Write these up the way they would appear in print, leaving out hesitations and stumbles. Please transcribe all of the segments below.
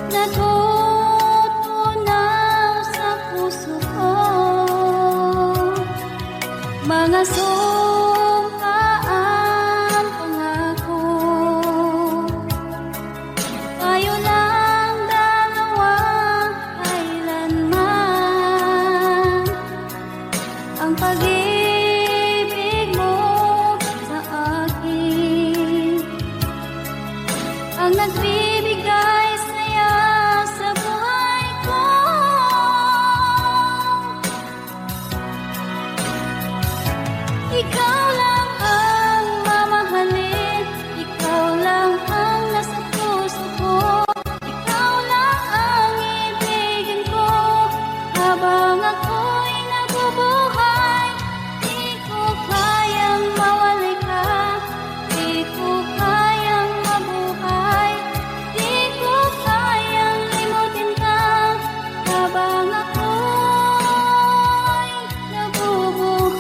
natutunaw sa puso ko. Mga sumpaang pangako, tayo lang dalawa kailanman. Ang pag-ibig mo sa akin ang nagbibigay saya sa buhay ko. Ikaw lang ang mamahalin, ikaw lang ang nasa puso ko, ikaw lang ang ibigin ko habang ako'y nabubuhay. Di ko kayang mawalay ka, di ko kayang mabuhay, di ko kayang limutin ka habang ako'y nabubuhay.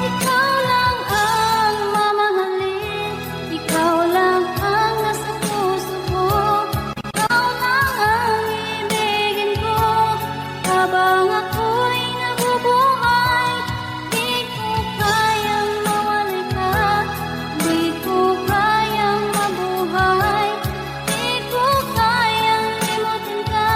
Ikaw lang ang mamahalin, ikaw lang ang nasa puso ko, ikaw lang ang ibigin ko habang ako'y nabubuhay. Di ko kayang mawalay ka, di ko kayang mabuhay, di ko kayang limutin ka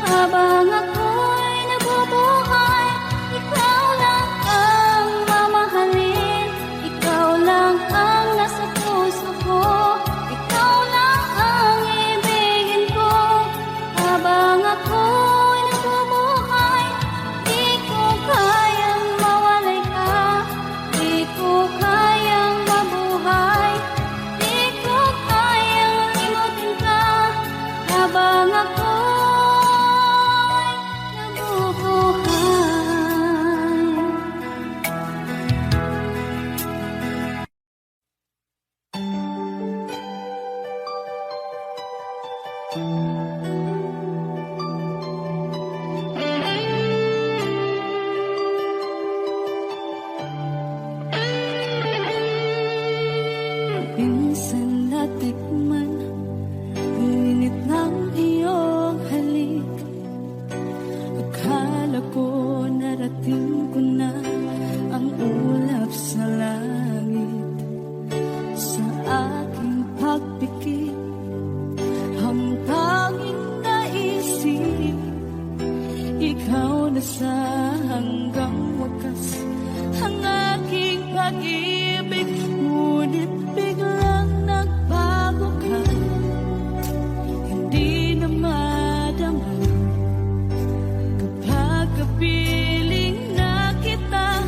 habang ako'y nabubuhay. Ikaw lang ang mamahalin, ikaw lang ang nasa puso ko, ikaw lang ang ibigin ko habang ako'y nabubuhay. Di ko kayang mawalay ka, di ko kayang mabuhay, di ko kayang limutin ka habang ako'y nabubuhay. Minsan natikman ang init ng iyong halik. Akala ko narating ko na ang ulap sa langit. Sa aking pagpikit, ang tanging naisip, ikaw na sa hanggang wakas ang aking pag-ibig. Ngunit biglang nagbago ka, hindi na madama kapag kapiling na kita.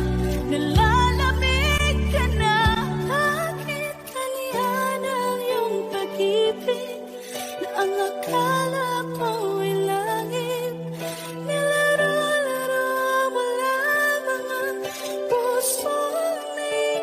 Nalalamig ka na, bakit kaniyan ang iyong pag-ibig na ang akala mo'y langit? Nilaro-laro mo lamang ang pusong may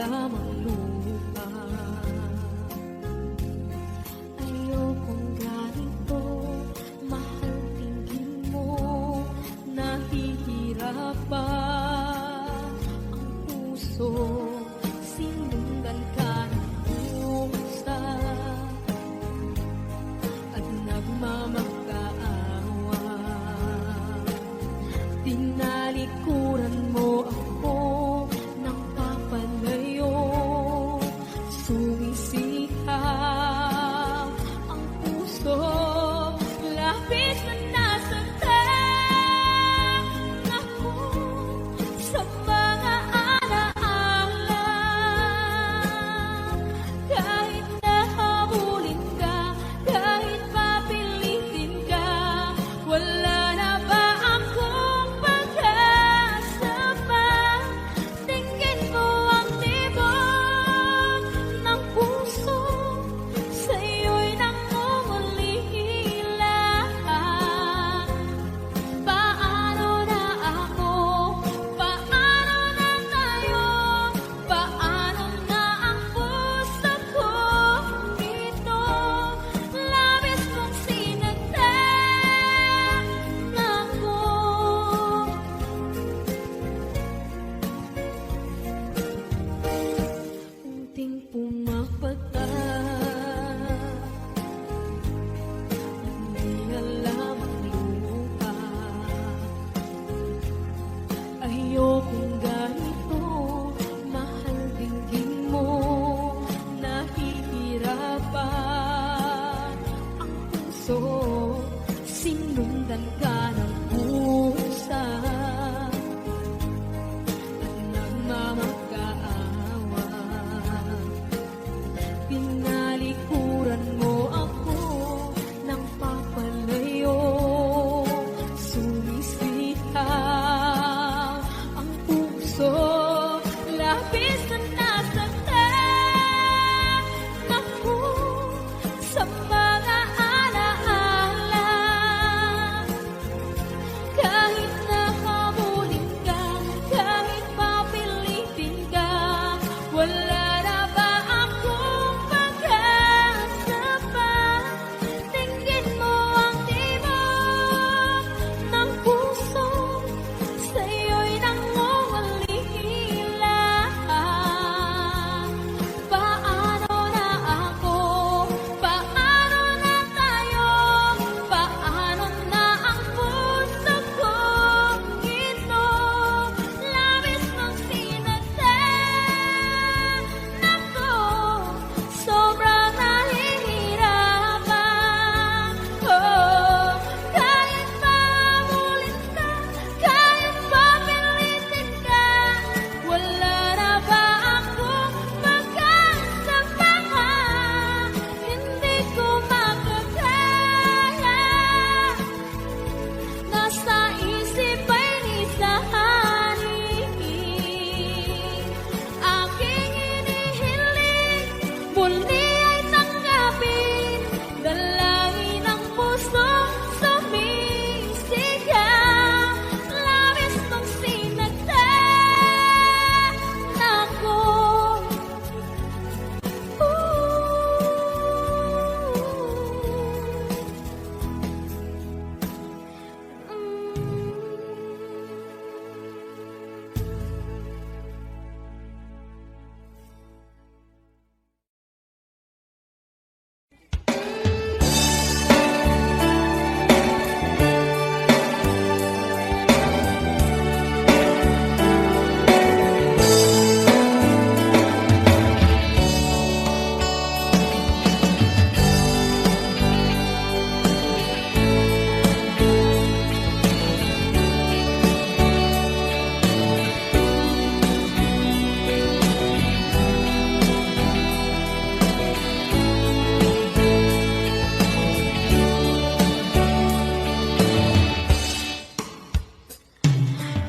lamang lupa. Ayokong ganito, mahal, tingin mo, nahihirapan ang puso. Sinundan ka ng pusa at nagmamakaawa. Tinalikuran mo ako ng papalayo, sumisihaw ang puso. Labis na nasaktan ako sa mga alaala. Kahit nahabulin ka, kahit papilitin ka, wala na ba akong pag-asa pa? Tingin mo ang tibok ng puso, sa'yo'y nangungulila. Paano na ako? Paano na tayo? Paano na ang puso ko ito? Labis mong sinagtan ako. Unting pumapata, hindi alam ang lupa. Ayokong ganito, mahal, dinggin mo, nahihirapan ang puso. Sinundan ka ng pusa at nagmamakaawa. Tinalikuran mo ako ng papalayo, sumisihaw ang puso. Labis na nasaktan ako sa mga alaala. Kahit nahabulin ka, kahit papilitin ka, wala na ba akong pag-asa pa? Tingin mo ang tibok ng puso, sa'yo'y nangungulila. Paano na ako? Paano na tayo? Paano na ang puso ko ito? Labis mong sinagtan ako, sobrang nahihirapan. Oh, kahit mahabulin ka, kahit papilitin ka, wala na ba akong pag-asa pa? Hindi ko makakaya, nasa isip ay nisahanin. Aking inihiling, muli ay tanggapin, dalangin ang puso sumisigaw. Labis mong sinagtan ako.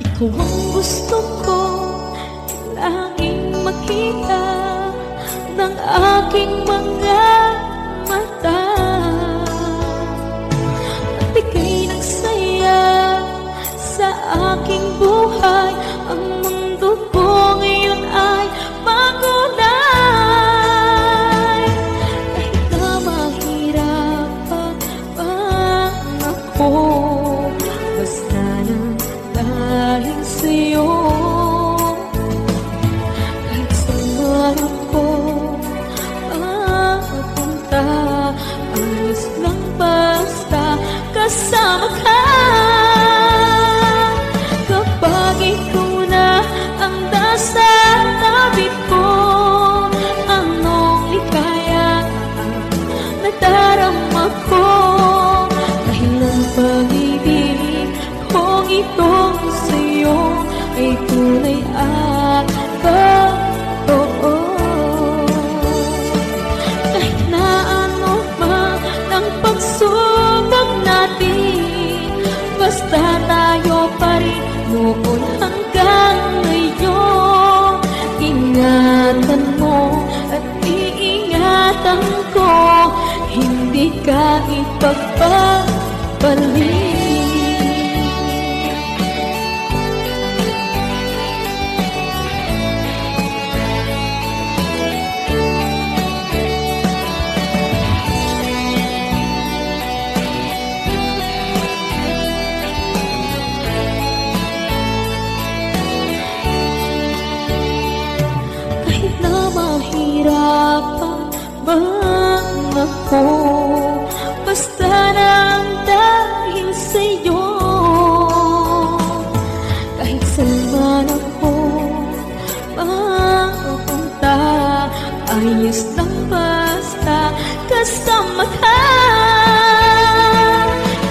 Ikaw ang gusto ko laging makita ng aking mga mata. Nagbigay ng saya sa aking buhay. Ang mundo ko ngayon ay bago kasama ka. Kapag ikaw na ang nasa tabi ko, anong likaya nadarama ko. Dahil ang pag-ibig kong itong sa'yo ay tunay at totoo. Kahit na ano man ang pagsubok natin, basta tayo pa rin noon hanggang ngayon. Ingatan mo at iingatan ko, hindi ka ipagpapalik. Kahit na mahirapan man ako, basta lang dahil sa'yo. Kahit saan man ako mapunta, ayos lang basta kasama ka.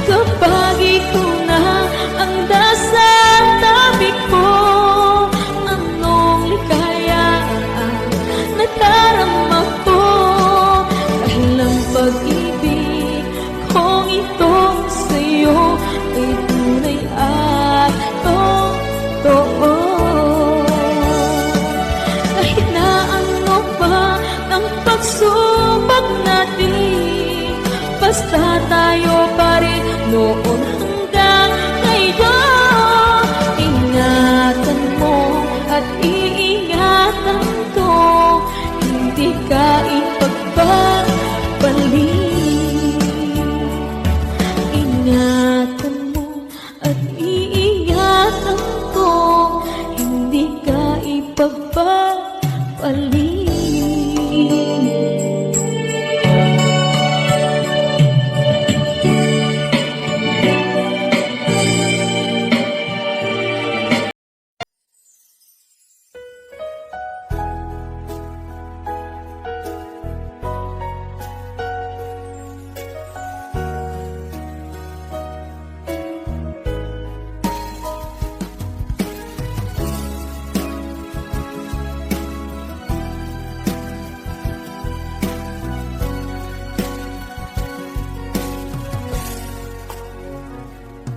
Kapag ikaw na ang nasa tabi ko, anong likaya nadarama ko. Dahil ang pag-ibig kong itong sa'yo ay tunay at totoo. Kahit na ano pa ang pagsubok natin, basta tayo pa rin noon hanggang ngayon. Ingatan mo at iingatan ko, hindi ka ipagpapalik. Ingatan mo at iingatan ko, hindi ka ipagpapalik.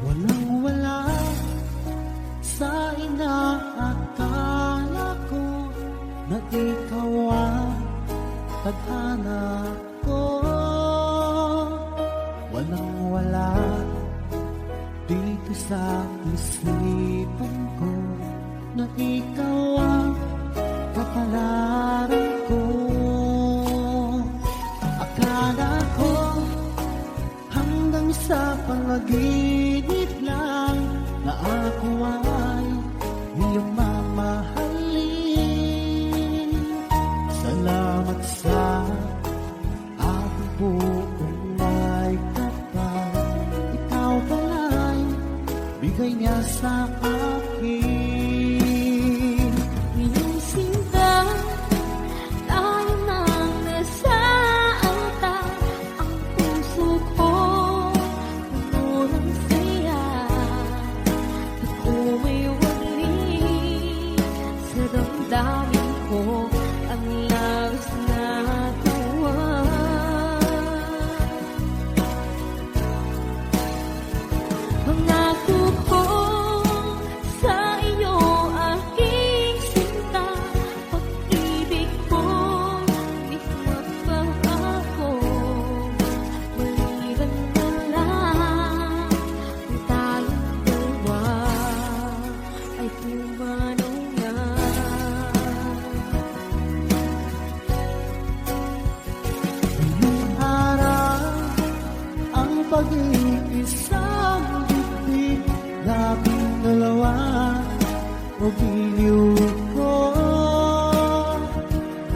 Walang-wala sa inaakala ko na ikaw ang tadhana ko. Walang-wala dito sa isipan ko na ikaw ang kapalaran ko. Akala ko hanggang sa panaginip lang na ako ay iyong mamahalin. Salamat sa aking buong may kapal. Ikaw pala'y bigay niya sa akin. Iyong sinta, tayo nang nasaanta. Ang puso ko puno ng saya. Ako may wali sa damdamin ko, ang labis na tuwa. Pangako ko sa iyo, aking sinta, pag-ibig ko di magbabago. Maliban na lang kung tayong dalawa ay pumanaw na. Ngayong araw ang pag-iisang bibig, labing dalawa o giliw ko.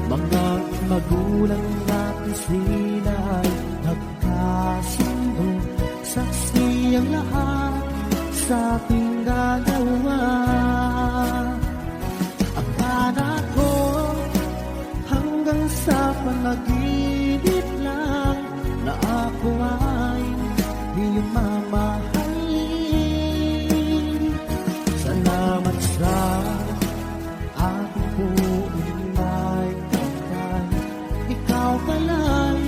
Mga magulang natin sila ay nagkasundo, saksi sa ating dalawa. Akala ko hanggang sa panaginip lang na ako ay iyong mamahalin. Salamat sa ating buhay kapal. Ikaw pala'y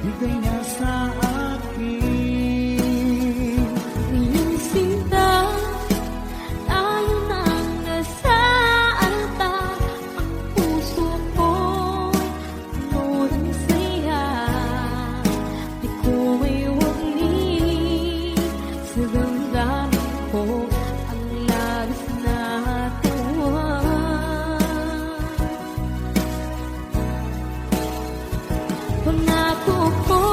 bigay niya sa akin. Iyong sinta, tayo nang nasa altar. Ang puso ko'y puno ng saya. Di ko maiwagli sa damdamin ko ang labis na tuwa. Pangako ko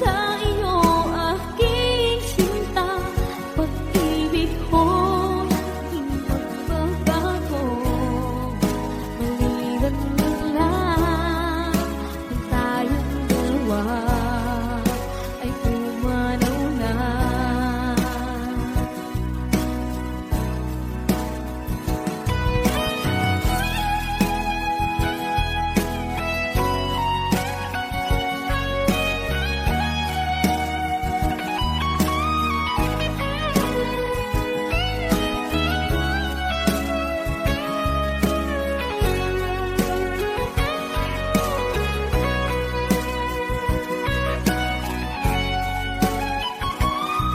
sa iyo, aking sinta, pag-ibig ko di magbabago. Maliban na lang kung tayong dalawa ay pumanaw na.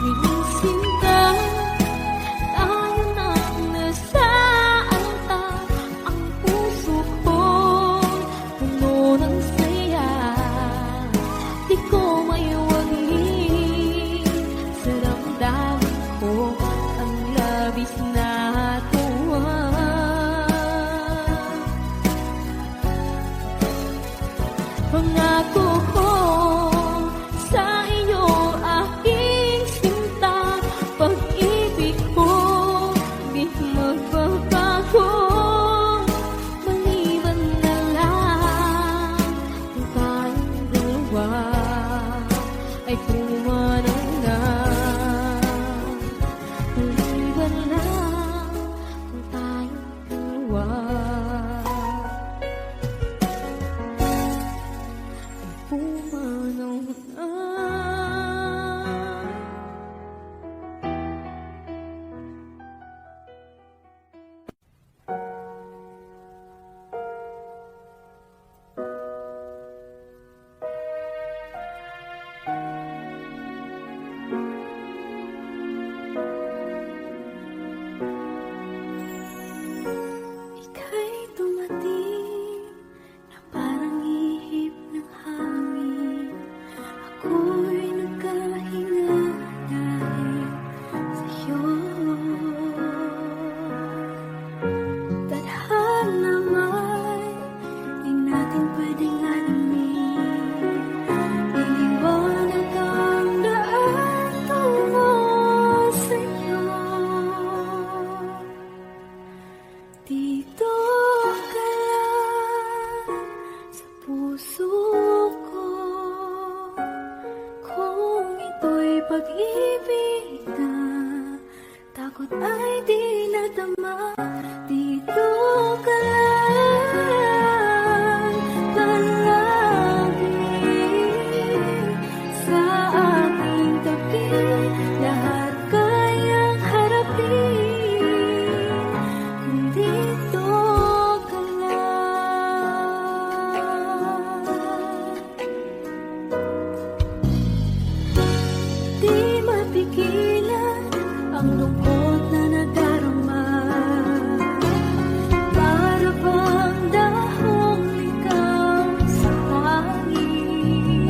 Iyong sinta, tayo nang nasa altar. Ang puso ko'y puno ng saya. Di ko maiwagli sa damdamin ko ang labis na tuwa. Pangako ko sa iyo, aking sinta, pag-ibig ko di magbabago. Maliban na lang kung tayong dalawa ay pumanaw na. Maliban na lang kung tayong dalawa pumanaw na. Ika'y dumating na parang ihip ng hangin. Ako'y nagkahinga dahil sa'yo. Tadhana may di natin pwedeng alamin. Iniwanag ang daan tungo sa'yo. Dito ka lang sa puso ko. Kung ito'y pag-ibig na takot ay di nadama. Dito ka lang palagi sa aking tabi. Lahat kayang harapin kung dito ka lang. Di mapigilan ang lungkot na nadarama. Para bang dahong ikaw sa hangin.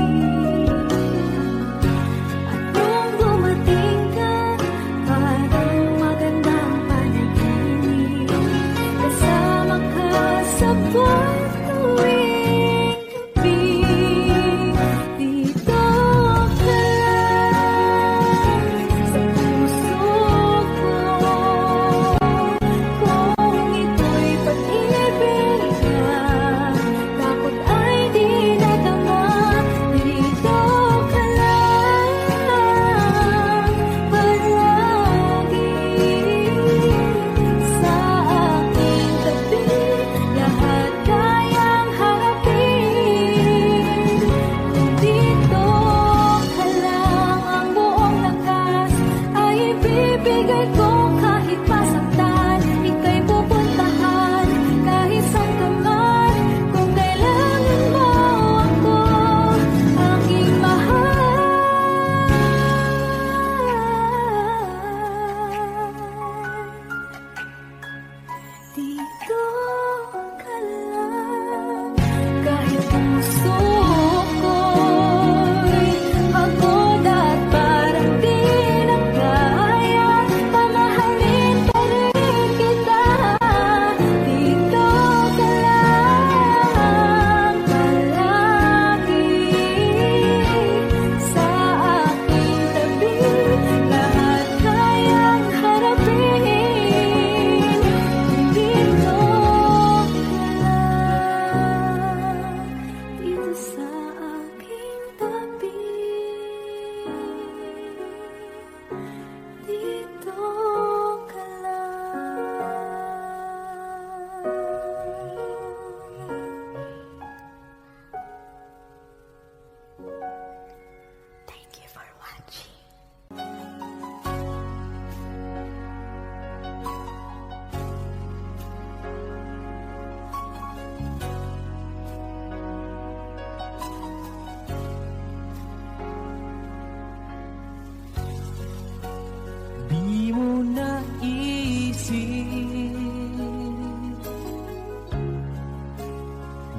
At nung dumating ka, parang magandang panaginip. Kasama ka sa buwan tuwing gabi. Dito ka lang sa puso ko.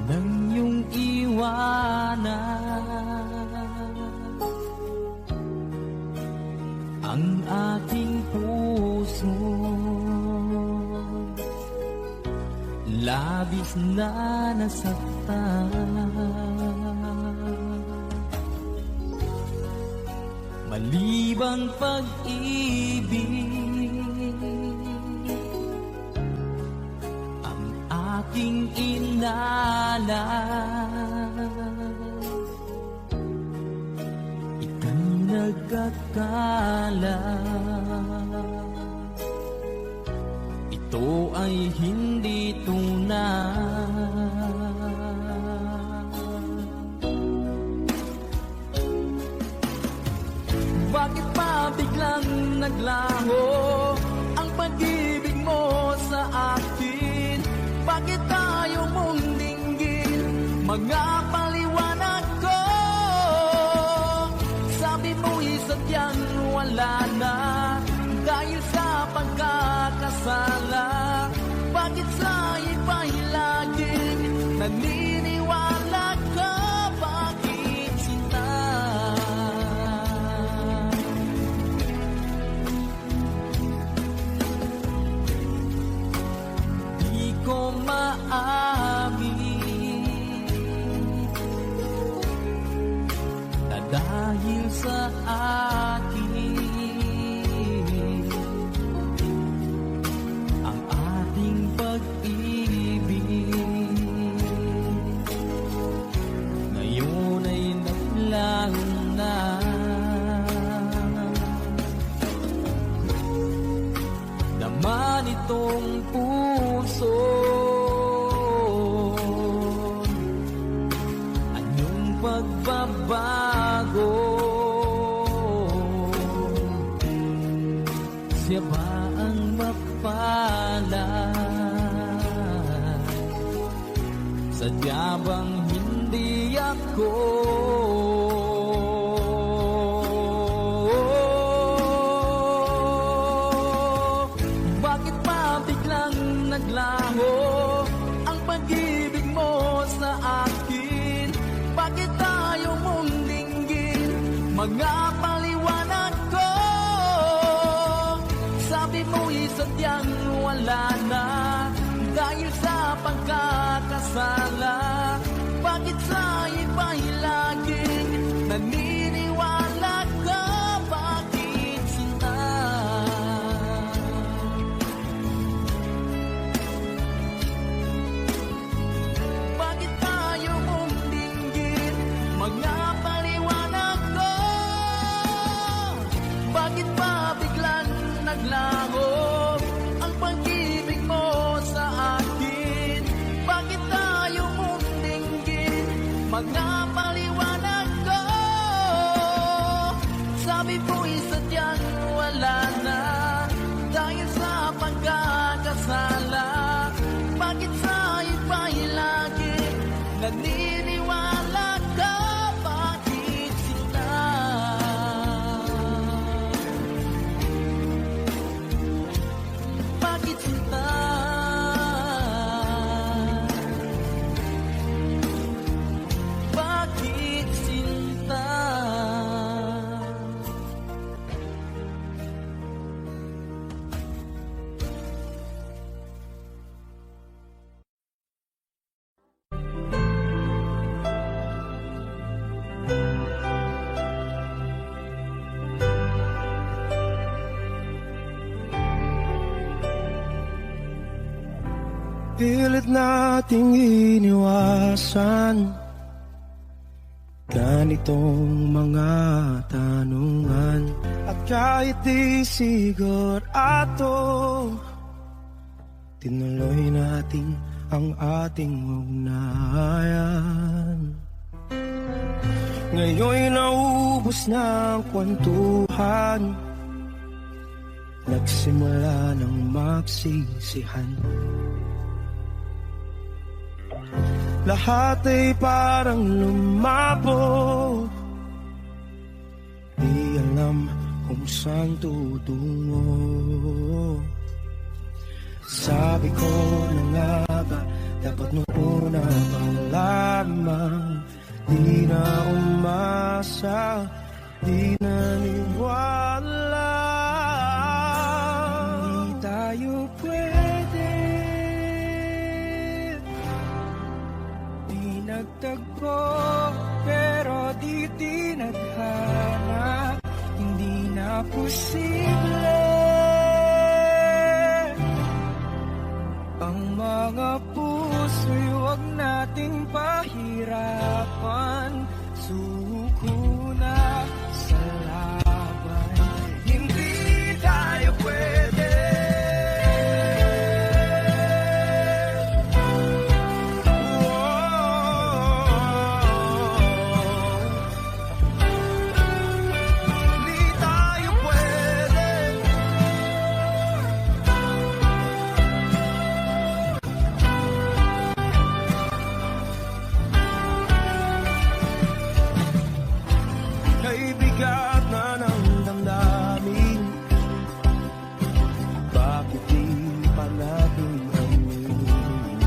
nang iyong iwanan ang aking puso. Labis na nasaktan, malibang pag-ibig ang aking inalan. Ika'y nagkakala, ito ay hindi tunay. Bakit pa biglang naglaho ang pag-ibig mo sa akin? Bakit tayo mong dinggin mga paliwanag ko? Sabi mo'y sadyang wala na dahil sa pagkakasala. Bakit sa iba'y laging naniniwala ka? Bakit sinta? Di ko maamin na dahil sa akin ang ating pag-ibig ngayon ay naglaho na. Naman itong puso anyong pagbabago, siya ba ang mapalad? Sadya bang hindi ako? Bakit pa biglang naglaho ang pag-ibig mo sa akin? Bakit tayo mong dinggin mga paliwanag ko? Sabi mo'y sadyang wala na dahil sa pagkakasala. Bakit sa iba'y laging naniniwala ka? Bakit sinta? Bakit tayo mong dinggin mga paliwanag ko? Bakit pa biglang naglaho ang pag-ibig mo sa akin? Bakit tayo mong dinggin mga paliwanag ko? Sabi mo'y sadyang wala na dahil sa pagkakasala. Bakit sa iba'y lagi naniniwala ka? Bakit sinta? Bakit sinta? Bakit sinta? Pilit nating iniwasan ganitong mga tanungan. At kahit di sigurado, tinuloy natin ang ating ugnayan. Ngayon'y naubos na ang kwentuhan, nagsimula ng magsisihan. Lahat ay parang lumabo, di alam kung saan tutungo. Sabi ko na nga ba, dapat noon na pala di na umasa, di naniwala. Di tayo pwede, di nagtagpo, pero di tinadhana, hindi na posible. Ang mga puso'y huwag nating pahirapan, suko na sa laban, hindi tayo pwede. Hindi tayo pwede. Kay bigat na ng damdamin, bakit di pa natin amin?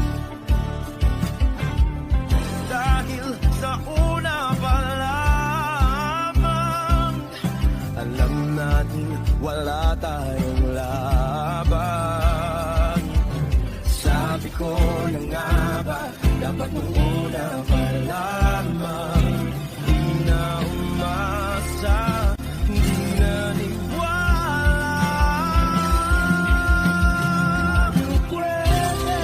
Dahil sa una pa lamang, alam natin wala tayong laban. Sabi ko na nga ba, dapat nung una pa lamang, di na umasa, di naniwala. Pwede,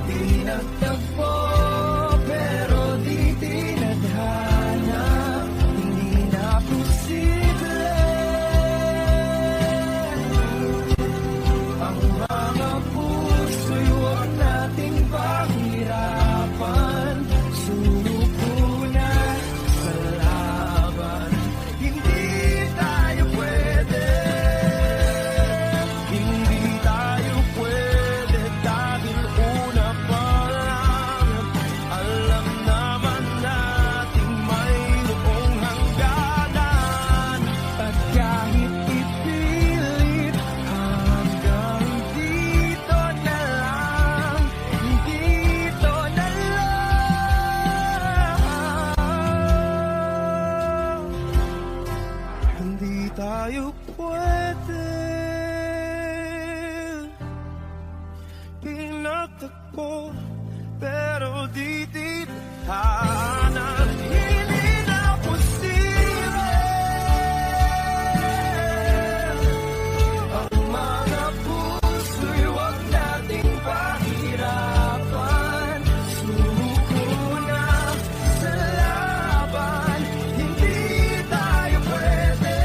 di nagtagpo, pero di tinadhana, hindi na posible. Ang mga puso'y huwag nating pahirapan, suko na sa laban, hindi tayo pwede. Hindi tayo pwede dahil una pa lang, alam naman natin mayroong hangganan. At kahit ipilit, hanggang dito na lang, dito na lang. Hindi tayo pwede, pinagtagpo, pero di titana, hindi na posible. Ang mga puso'y huwag nating pahirapan, suko na sa laban, hindi tayo pwede.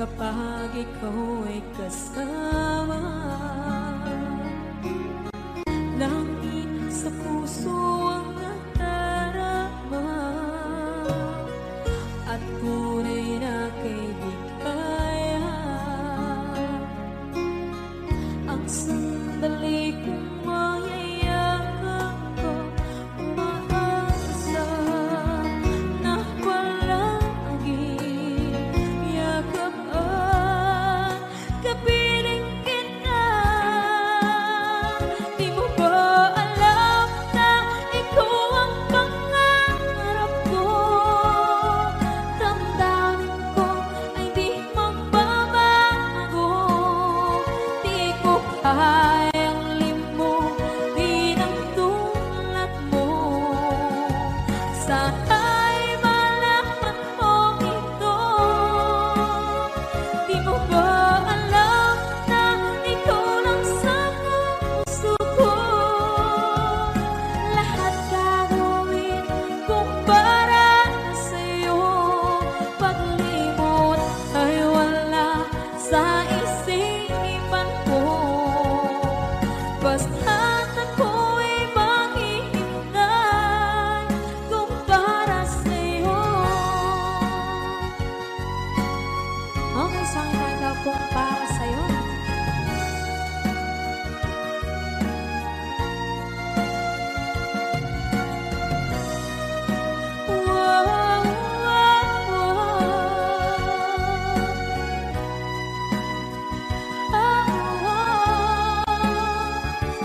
kapag ikaw ay kasama. Langit sa puso ang nadarama, at tunay na kaibigan. Ang sandali kong mayayakap ko, umaasa na palaging yakap at kapiling kita. Di mo ba alam na ikaw ang pangarap ko? Damdamin ko ay di magbabago. Di ko kayang limutin ang tulad mo. Sana'y malaman mo ito. Di mo ba alam na ikaw lang sa puso ko? Lahat gagawin kung para sa'yo. Paglimot ay wala sa isipan ko. Basta't ako'y maghihintay kung para sa'yo. Okay, saan ka kung para sa'yo?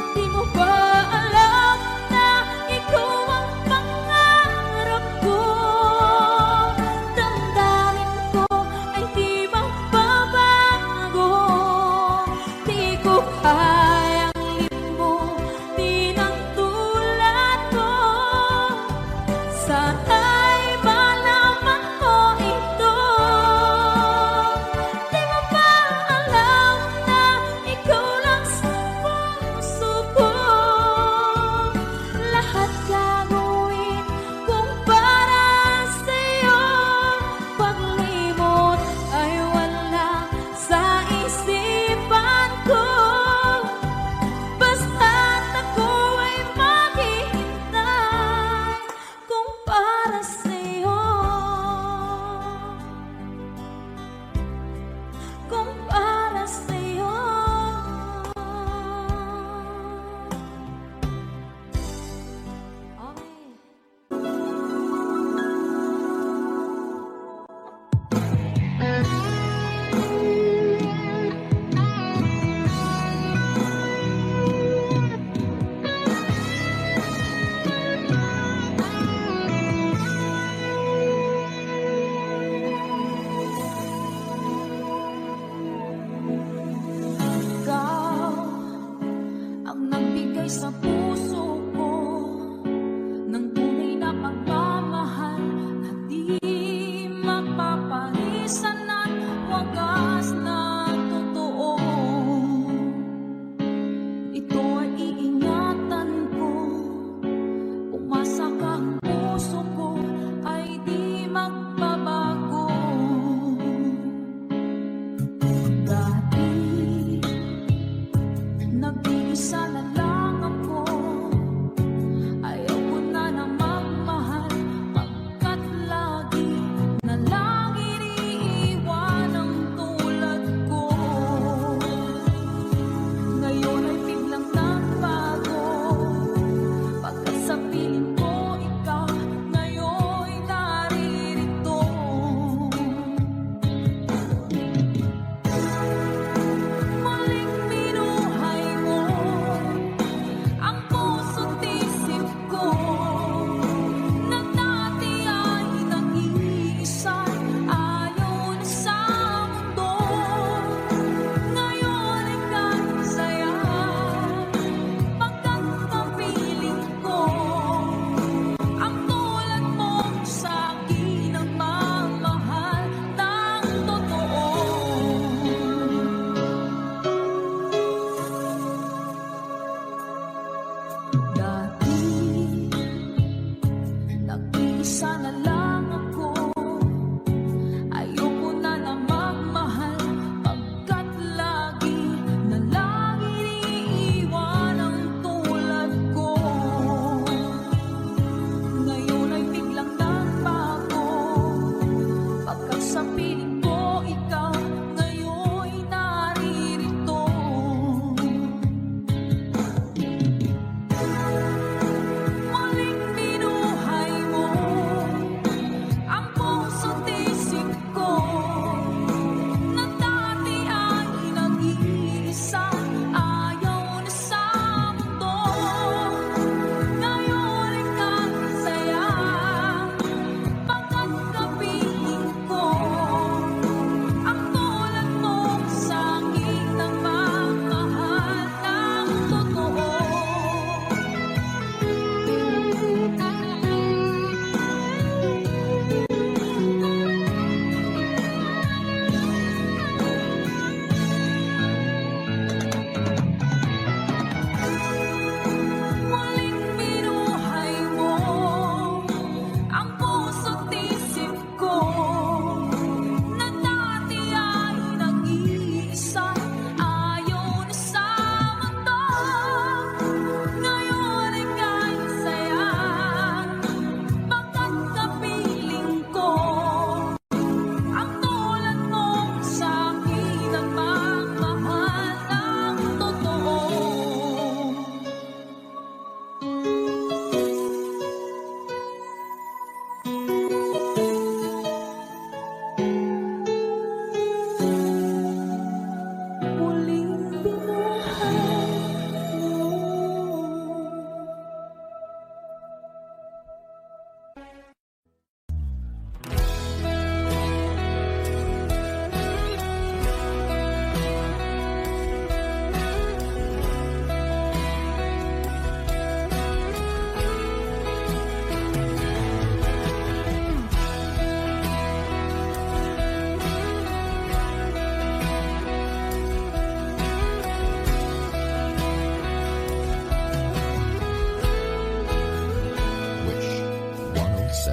Di mo ba alam na ikaw ang pangarap ko? Damdamin ko ay di magbabago. Di ko kayang limutin ang tulad mo. Sana'y malaman mo ito. Di mo ba alam na ikaw lang sa puso ko? Lahat gagawin kung para sa'yo. Paglimot ay wala sa isipan ko. Basta't ako ay maghihintay kung para sa'yo. Kung para sa'yo. Okay. Ikaw ang nagbigay sa puso ko ng tunay na pagmamahal na di mapapalisan at wagas na totoo. Ito ay iingatan ko, umasa ka ang puso ko ay di magbabago. Dati nag-iisa na lang ako, ayaw ko na na magmahal, pagkat lagi na lang iniiwan ang tulad ko. Ngayon ay biglang nagbago, pagkat sa piling ko ikaw ngayon naririto. Muling binuhay mo ang puso't isip ko, na dati ay nag-iisa, ayaw na sa mundo. Ngayon ay kasaya, pagkat kapiling ko ang tulad mo sa akin ang mamahal ng totoo. Dati nag-iisa na lang ako, ayoko na na magmahal,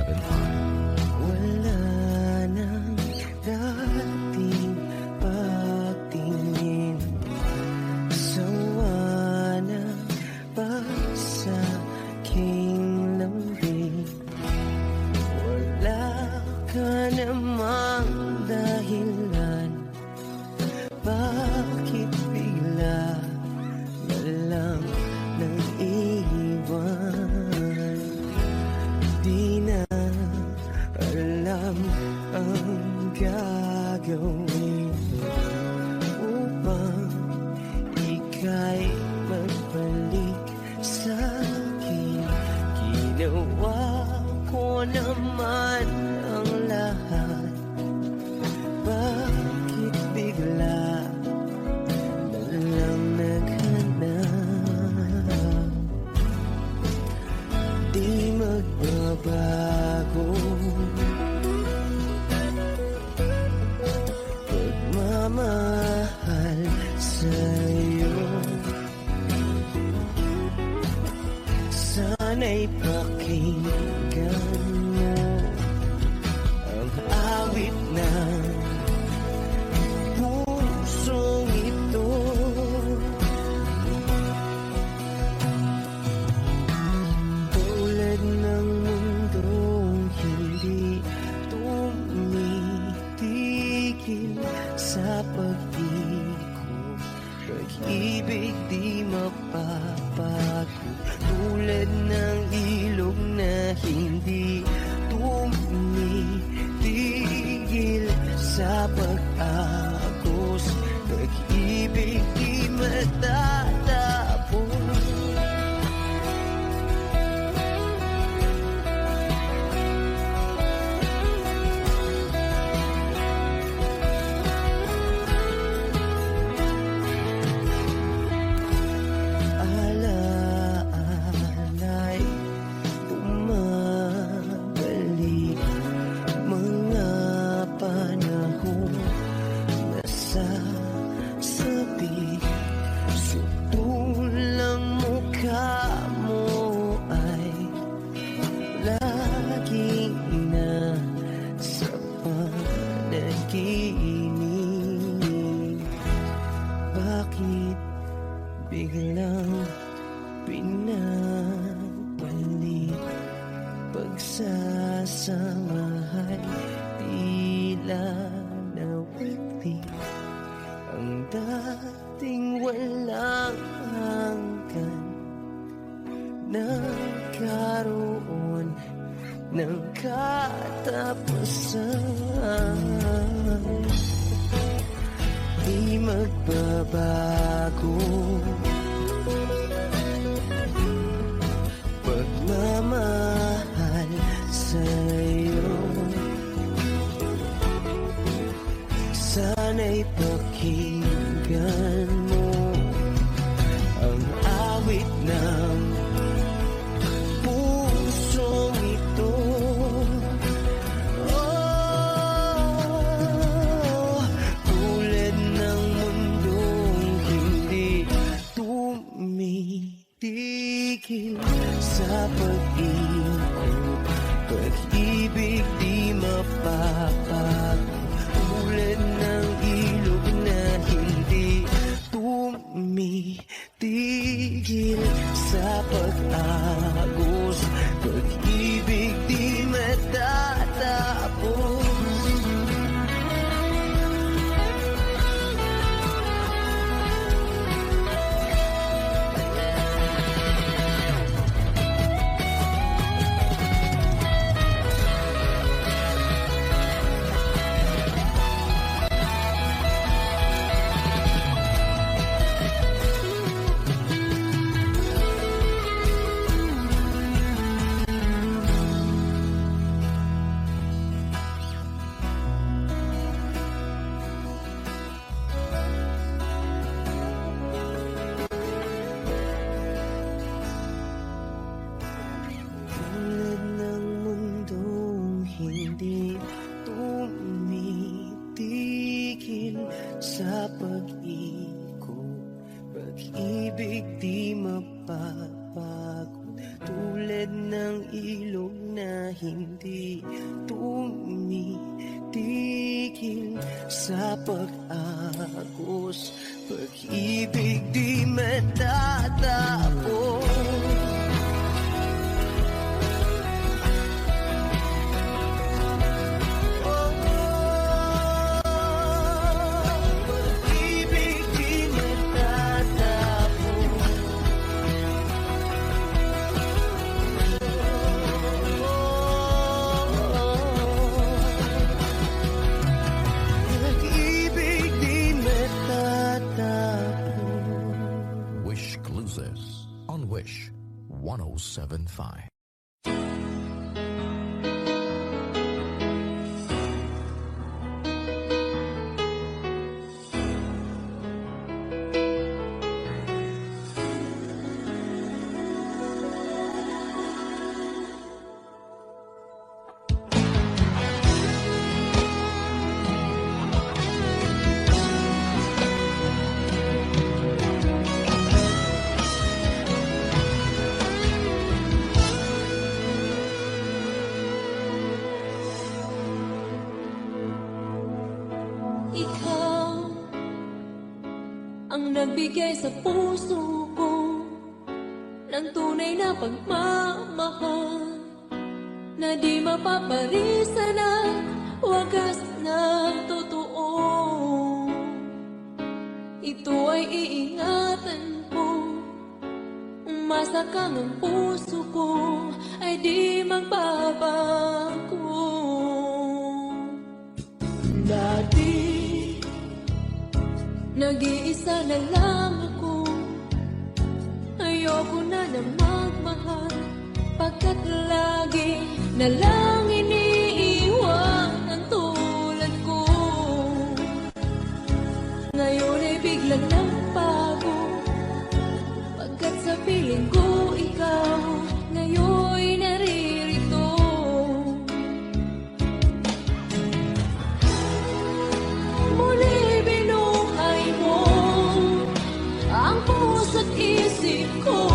Wala nang dating pagtingin, sawa na ba sa aking lambing? Wala ka namang dahilan, bakit bigla na lang nang iwan? Di na alam ang gagawin upang ika'y magbalik sa'kin. Ginawa ko naman ang lahat, bakit bigla na lang naghanap? Di magbabago pagmamahal sa'yo. Sana'y pakinggan mo ang awit ng pusong ito. Tulad ng mundong hindi tumitigil sa pag-ikot, pag-ibig di mapapago. Tulad ng ilog na hindi tumitigil sa pag-agos, pag-ibig di matatapos. Alaala'y bumabalik, mga panahon na sasabi. Sutulang mukha mo ay laging nasa panaginip. Bakit biglang pinabalik? Pagsasamahay tila nawagli, ang dating walang hanggan nagkaroon ng katapusan. Di magbabago pagmamahal sa'yo. Sana'y pakinggan mo ang awit ng pusong ito. Oh, tulad ng mundong hindi tumitigil sa pag-ikot, pag-ibig di mapapago. Tulad ng ilog na hindi hindi tumitigil sa pag-agos. Pag-ibig di matatapos. Pag-ibig di matatapos. Pag-ibig di matatapos. Wish Cruises on Wish 1075. Ikaw ang nagbigay sa puso ko ng tunay na pagmamahal na di mapaparisan at wagas na totoo. Ito ay iingatan ko, umasa kang ang puso ko ay di magbabago. Dati nag-iisa na lang ako, ayoko na magmahal, pagkat lagi na lang iniiwan ang tulad ko. Ngayon ay biglang nagbago, pagkat sa piling ko ikaw ngayon'y naririto. Muli binuhay mo ang puso't isip ko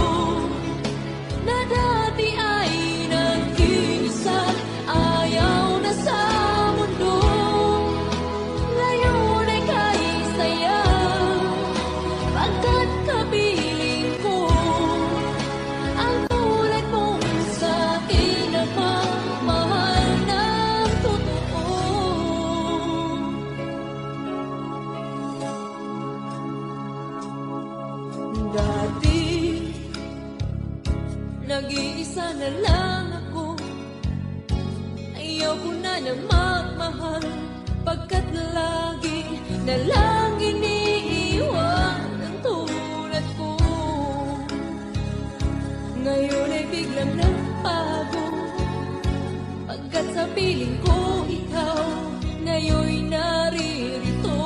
na dati ay nag-iisa't ayaw na sa mundo. Ngayon ay kahit saya, pagkat kapiling ko ang tulad mong sa akin na pagmamahal ng totoo. Dati nag-iisa na lang ako, ayaw ko na magmahal, pagkat lagi na lang iniiwan ang tulad ko. Ngayon ay biglang nagbago, pagkat sa piling ko ikaw ngayon'y naririto.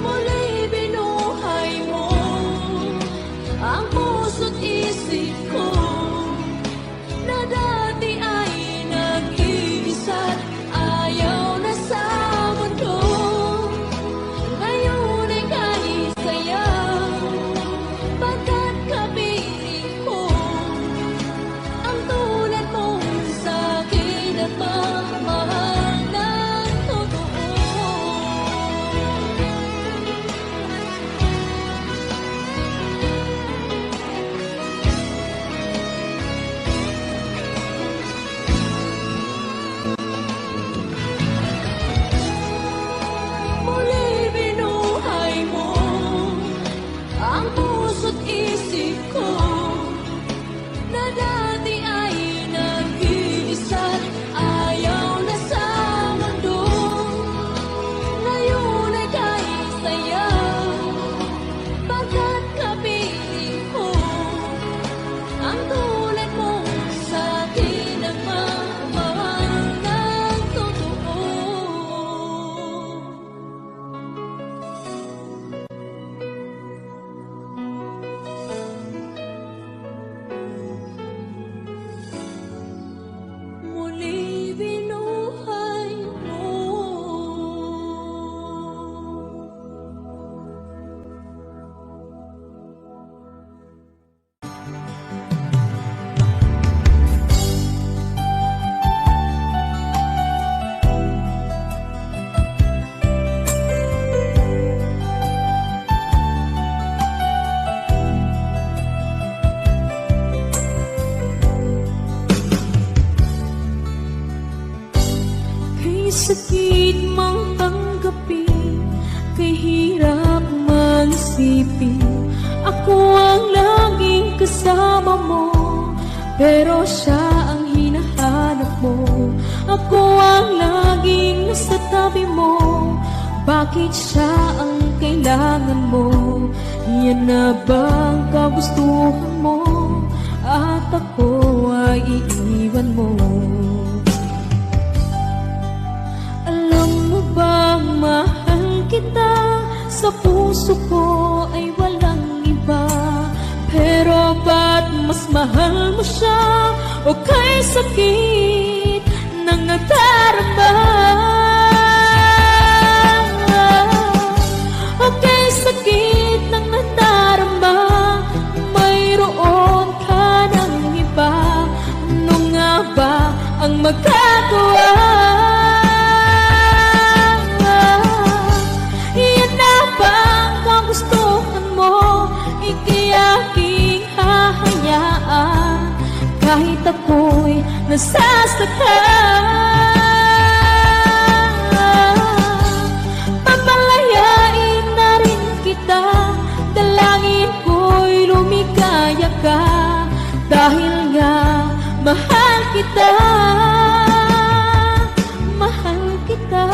Muli binuhay mo ang puso't isip ko na dati ay nag-iisa't ayaw na sa mundo. Ngayon ay kahit saya, pagkat kapiling ko ang tulad mong sakit mang tanggapin, kay hirap mag-isipin. Ako ang laging kasama mo, pero siya ang hinahanap mo. Ako ang laging nasa tabi mo, bakit siya ang kailangan mo? Yan na bang kagustuhan mo? At ako ay iiwan mo. Alam mo bang mahal kita? Sa puso ko ay walang iba. Pero ba't mas mahal mo siya? O kay sakit ng nadarama? O kay sakit ng nadarama, mayroon ka ng iba. Ano nga ba ang magagawa? Iyan na ba ang kagustuhan mo? Ikayaking hahayaan kahit ako'y nasasaktan. Papalayain na rin kita, dalangin ko'y lumikaya ka, dahil nga mahal kita, mahal kita.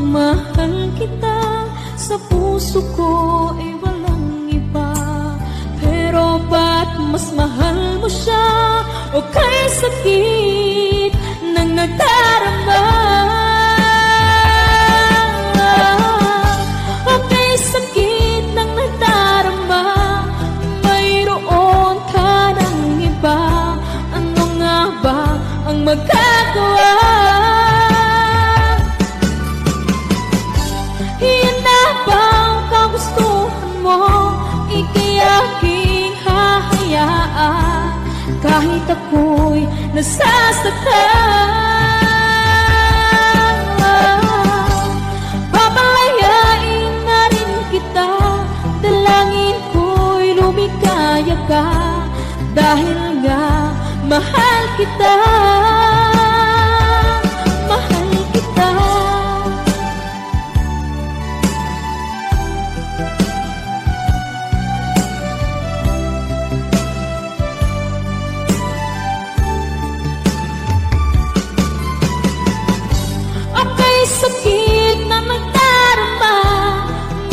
Mahal kita, sa puso ko ay walang iba. Pero ba't mas mahal mo siya? O kay sakit ng nadarama? O kay sakit ng nadarama, mayroon ka ng iba. Ano nga ba ang magagawa? Ikayaking hahayaan kahit ako'y nasasaktan. Papalayain na rin kita, dalangin ko'y lumikaya ka, dahil nga mahal kita, mahal kita. Sakit na magdarama,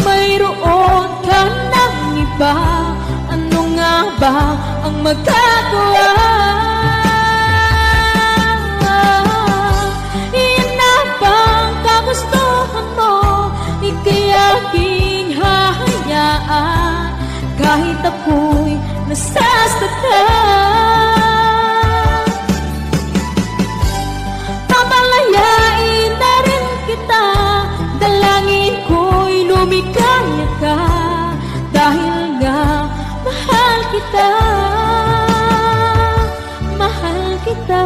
mayroon ka ng iba. Ano nga ba ang magagawa? Iyan na bang kagustuhan mo? Ikayaking hahayaan kahit ako'y nasasaktan. Papalayain na rin kita, dalangin ko'y lumikaya ka, dahil nga mahal kita, mahal kita.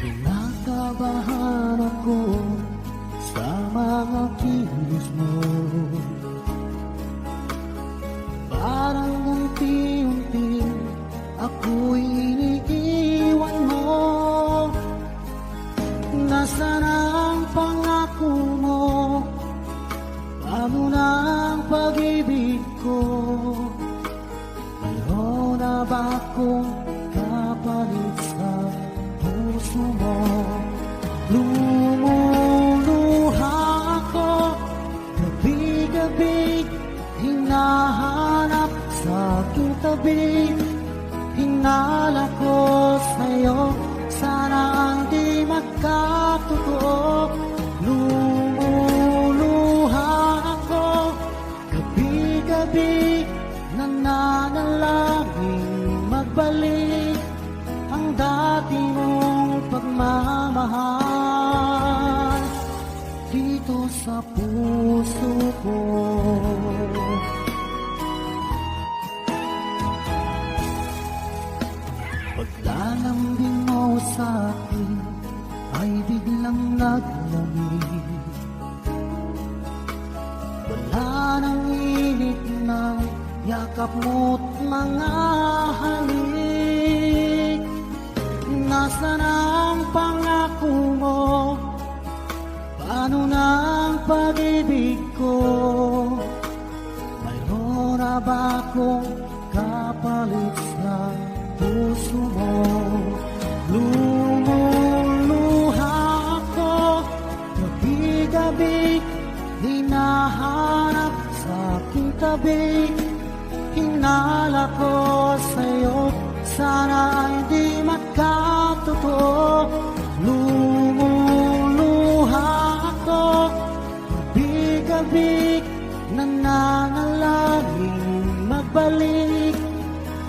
Kinakabahan ako sa mga kilos mo, parang unti-unti ako'y iniiwan mo. Nasaan ang pangako mo? Paano na ang pag-ibig ko? Mayroon na ba akong kapalit sa puso mo? Lumuluha ako, gabi-gabi hinahanap sa aking tabi. hinala ko sa'yo, sana hindi magkatotoo. Lumuluha ako, gabi-gabi, nananalangin magbalik ang dati mong pagmamahal dito sa puso ko. Paglalambing mo sa'kin ay biglang naglamig. Wala nang init ng yakap mo't mga halik. Nasaan ang pangako mo? Paano na ang pag-ibig ko? Mayroon na ba akong kapalit sa puso mo? Lumuluha ako, gabi-gabi, hinahanap sa aking tabi. Hinala ko sa'yo, sana hindi magkatotoo. Lumuluha ako, gabi-gabi, nananalangin magbalik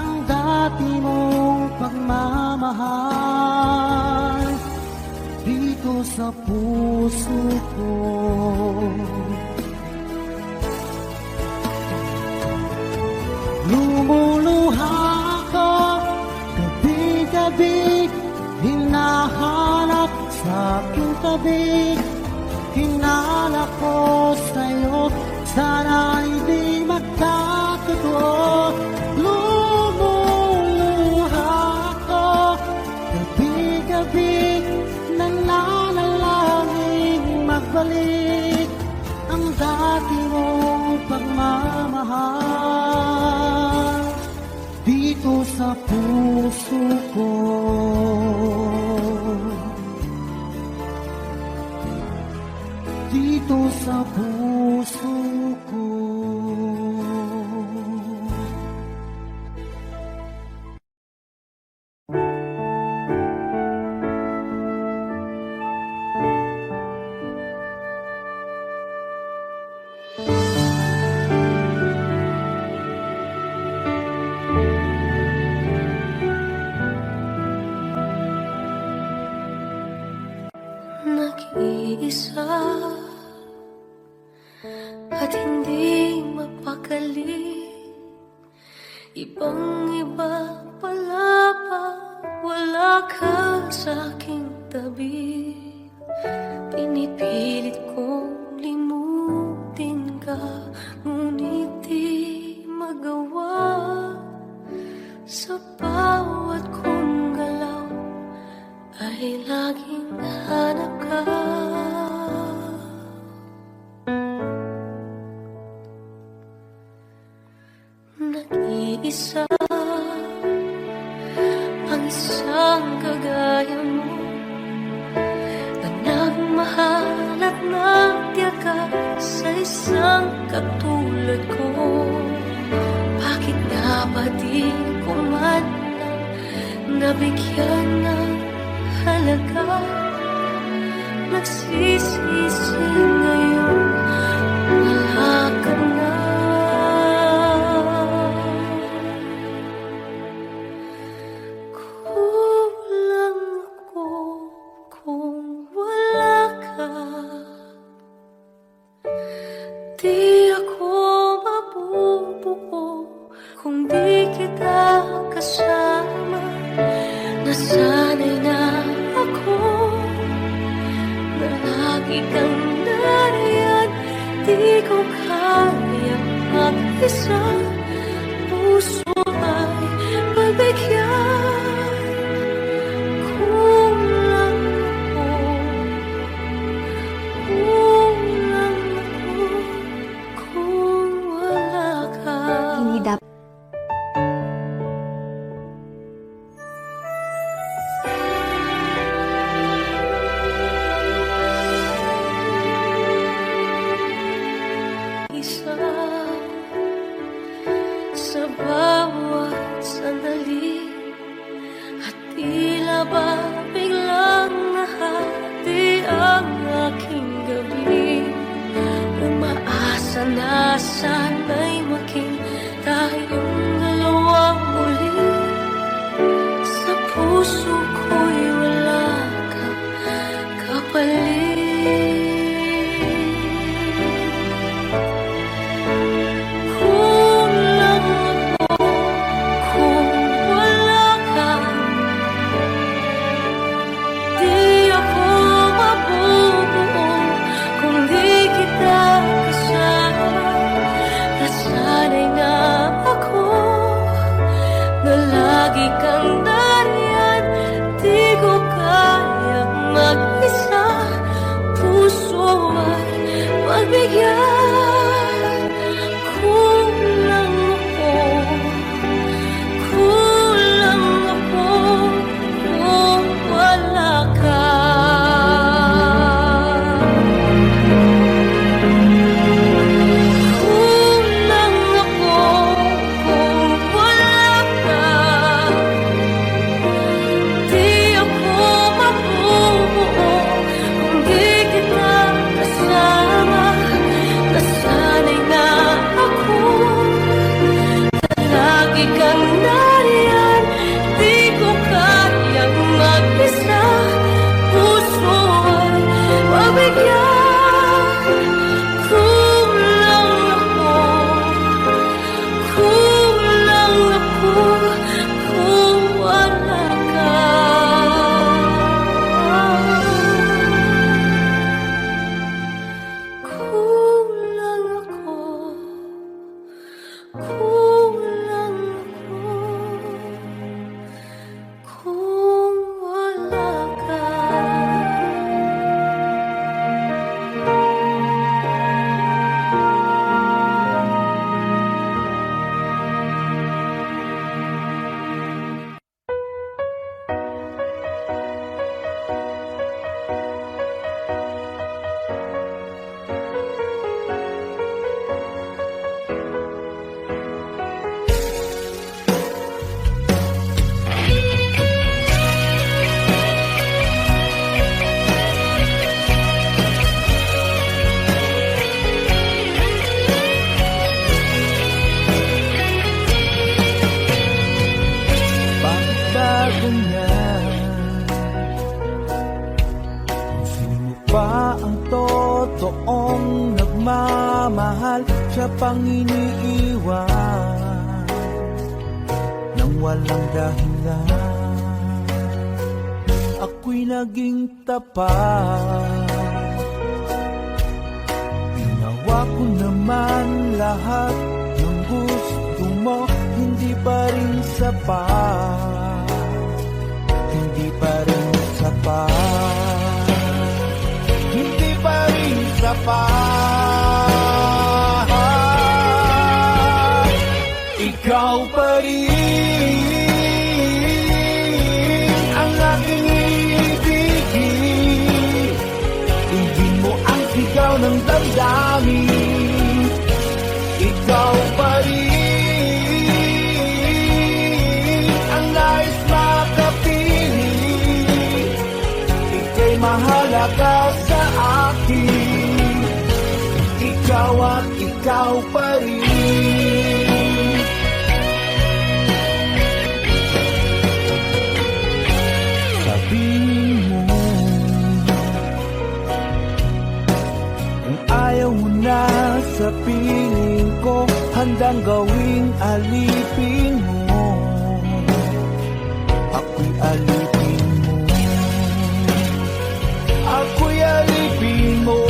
ang dati mong pagmamahal dito sa puso ko. Lumuluha ako, gabi-gabi, hinahanap sa aking tabi. Hinala ko sa'yo, sana hindi magkatotoo. Lumuluha ako, gabi-gabi, nananalangin magbalik ang dati mong pagmamahal dito sa puso ko. Dito sa puso ko. Nag-iisa at hindi mapakali, ibang-iba pala pa, wala ka sa aking tabi. Pinipilit kong limutin ka, ngunit di magawa. Sa bawat kong galaw ay laging hanap ka. Nag-iisa ang isang kagaya mo, na nagmahal at nagtiyaga sa isang katulad ko. Bakit nga ba di ko man nabigyan ng halaga? Nagsisisi ngayon, wala ka na. Kulang ako kung wala ka. Di ako mabubuo kung di kita kasama. Nasanay na ako na lagi kang nariyan. Di ko kaya mag-isa, puso ay pagbigyan. Kulang ako kung wala ka. Hindi dapat isa sa bawat sandali, Naranasan ay maging tayong dalawa muli. Sa puso ko'y wala ka kapalit. Kulang ako kung wala ka. Di ako mabubuo kung di kita kasama. Nasanay na ako na lagi kang nariyan. Di ko kayang mag-isa. Puso ay magbigyan. Kulang ako kung wala ka. Kulang ako kung wala ka. Di ako mabubuo kung di kita kasama. Nasanay na ako na lagi kang nariyan. Di ko kayang mag-isa. Puso ay mabigyan. Kulang ako kung wala ka. Kulang ako kung wala ka. Bakit ba ganyan? Kung sino pa ang totoong nagmamahal, siya pang iniiwan nang walang dahilan. Ako'y naging tapat, ginawa ko naman lahat ng gusto mo. Hindi pa rin sapat, hindi pa rin sapat, hindi pa rin sapat. Ikaw pa rin ang aking ibigin. Tingin mo ang sigaw ng damdamin. Ikaw pa rin ang nais makapiling. Ika'y mahalaga sa akin. Ikaw at ikaw pa rin. Sabihin mo kung ayaw mo na sa piling ko, handang gawing alipin mo. Ako'y alipin mo, ako'y alipin mo.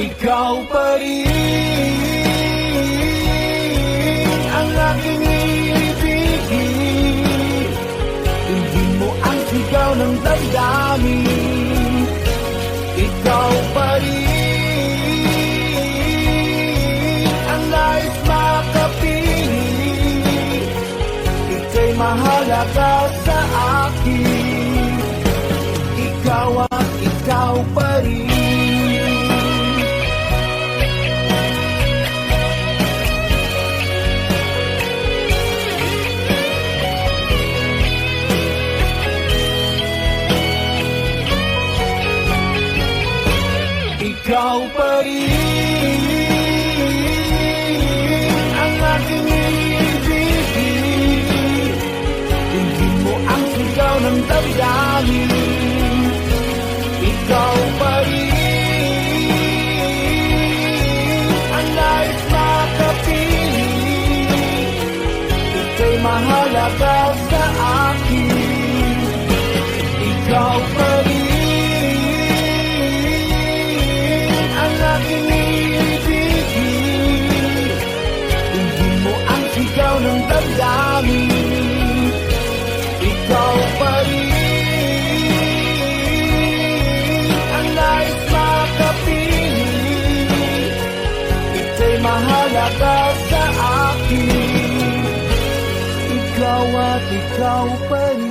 Ikaw pa rin ang aking ibigin. Tingin mo ang sigaw ng damdamin. Ikaw pa rin ang nais makapiling. Ika'y mahalaga sa akin. Ikaw at ikaw pa rin. ikaw pa rin ang aking ibigin. Hindi mo ang sigaw ng damdamin, ikaw pa rin ang nais makapiling. Ika'y mahalaga sa akin, ikaw pa rin ang aking ibigin. Hindi mo ang sigaw ng damdamin, ikaw pa rin ang nais makapiling. Ika'y mahalaga sa akin, ikaw at ikaw pa rin.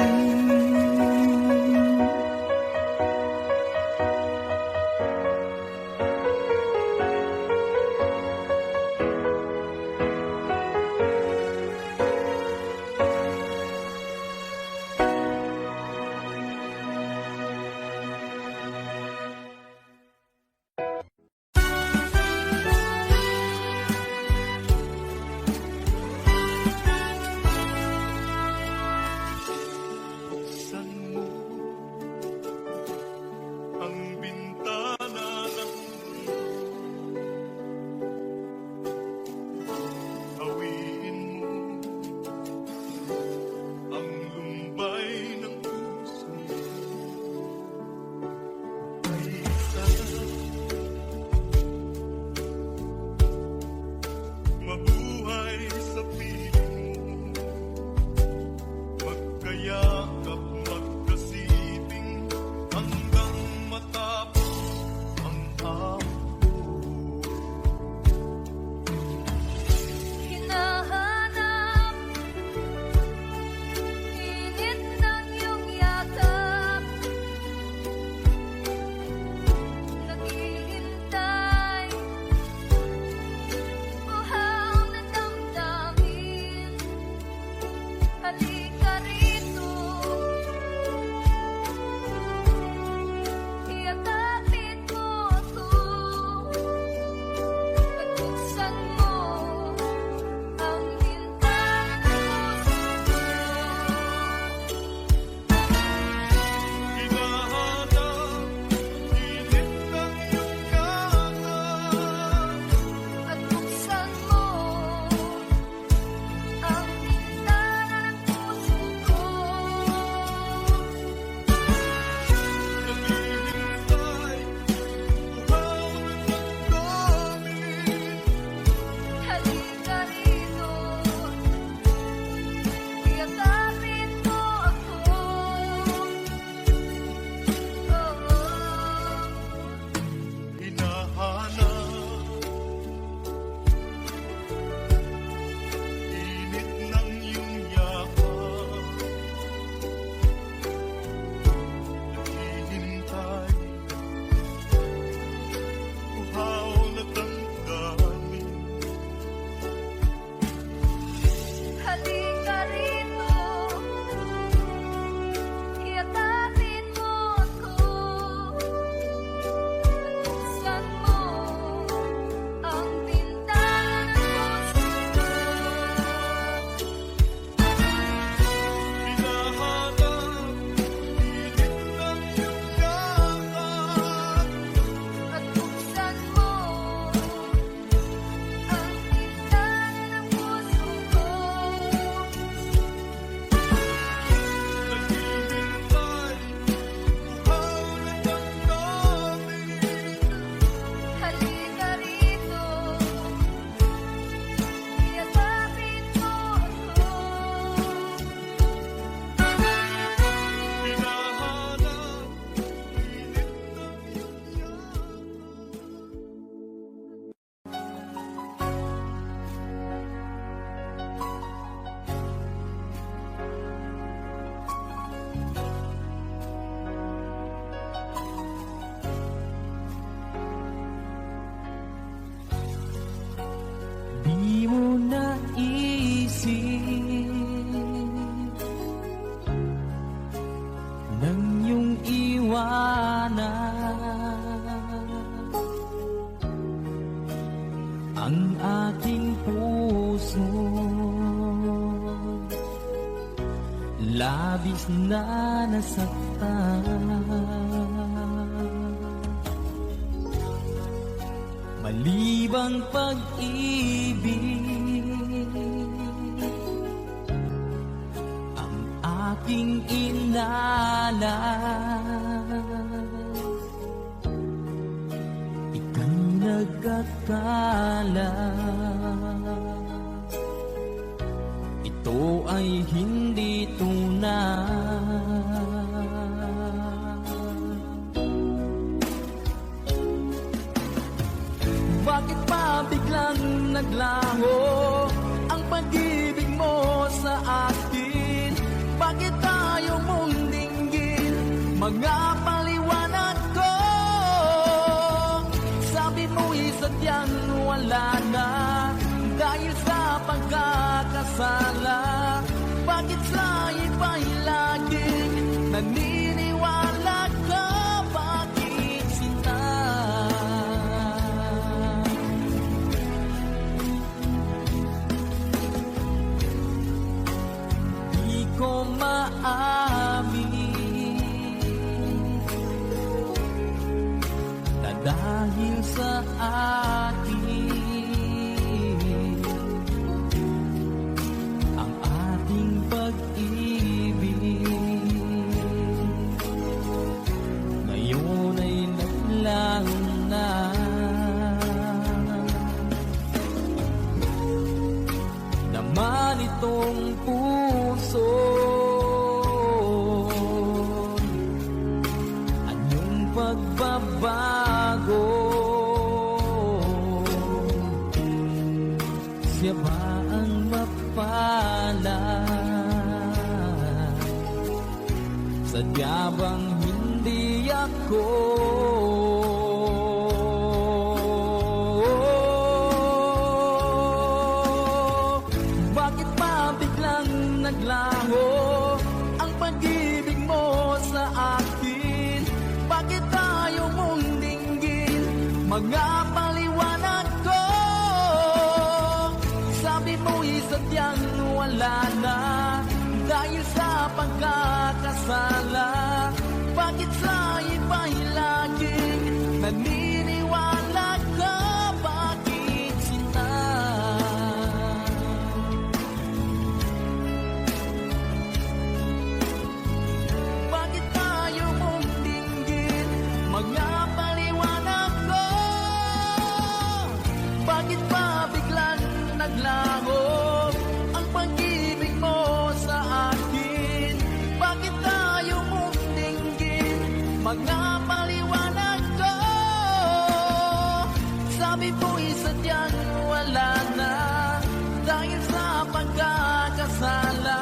ang aking puso. Labis na nasaktan, malibang pag-ibig ang aking inalay. Ika'y nagkakala, ito ay hindi tunay. Bakit pa biglang naglaho ang pag-ibig mo sa akin? Bakit tayo mong dinggin mga paliwanag ko? Sabi mo'y sadyang wala na dahil sa pagkakasala. Bakit sa iba'y laging naniniwala ka? Bakit sinta? Di ko maamin na dahil sa akin ang ating pag-ibig ngayon ay naglaho na. Naman itong puso, anyong pagbabago? Siya ba ang mapalad? Sadya bang hindi ako? Bakit pa biglang naglaho ang pag-ibig mo sa akin? Bakit tayo mong dinggin mga paliwanag ko? Sabi mo'y sadyang wala na dahil sa pagkakasala. Bakit sa iba'y laging naniniwala ka? Bakit sinta? Bakit tayo mong dinggin mga paliwanag ko? Bakit pa biglang naglaho ang pag-ibig mo sa akin? Bakit tayo mong dinggin mga paliwanag ko? Sabi mo'y sadyang wala na dahil sa pagkakasala.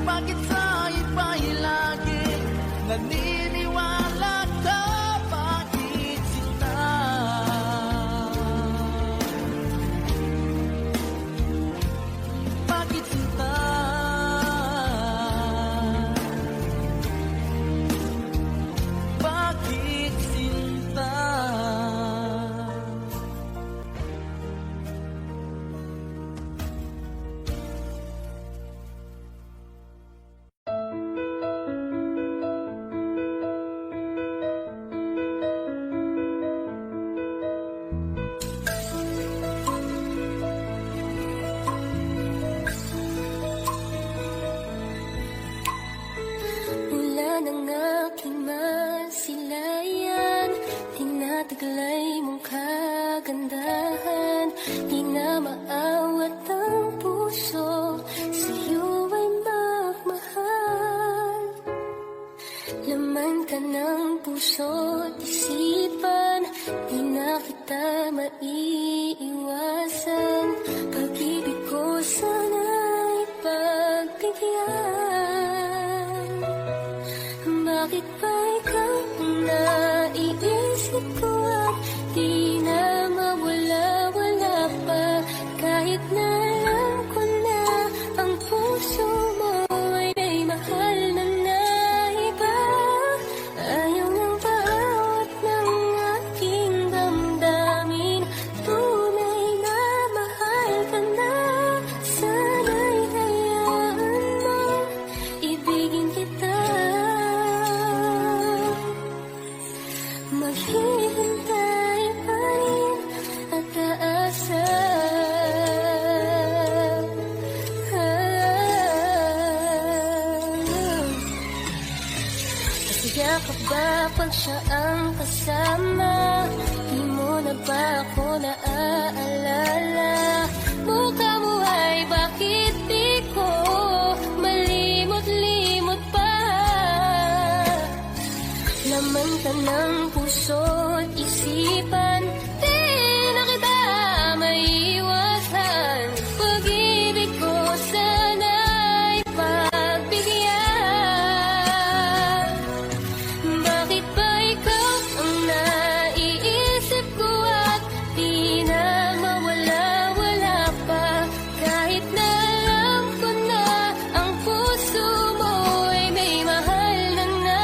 Bakit sa iba'y laging naniniwala ka? Bakit sinta? Bakit sinta? Bakit sinta? Ulan ang aking masilayan, tinataglay mong kagandahan. Di na maawat ang puso, sa'yo ay magmahal. Laman ka ng puso't isipan, di na kita maiiwasan. Pag-ibig ko sana'y pagbigyan. Bakit ba ikaw ang naiisip ko at di na mawala-wala pa? Kahit na alam ko na ang puso mo ay may mahal na iba. Ayaw ng bawat ng aking damdamin, tunay pag siya ang kasama. Di mo na ba ako naaalala? Mukha mo ay bakit di ko malimot-limot pa? Laman ka ng puso't isipan, di na kita maiwasan. Pag-ibig ko sana'y pagbigyan. Bakit ba ikaw ang naiisip ko at di na mawala-wala pa? Kahit na alam ko na ang puso mo ay may mahal na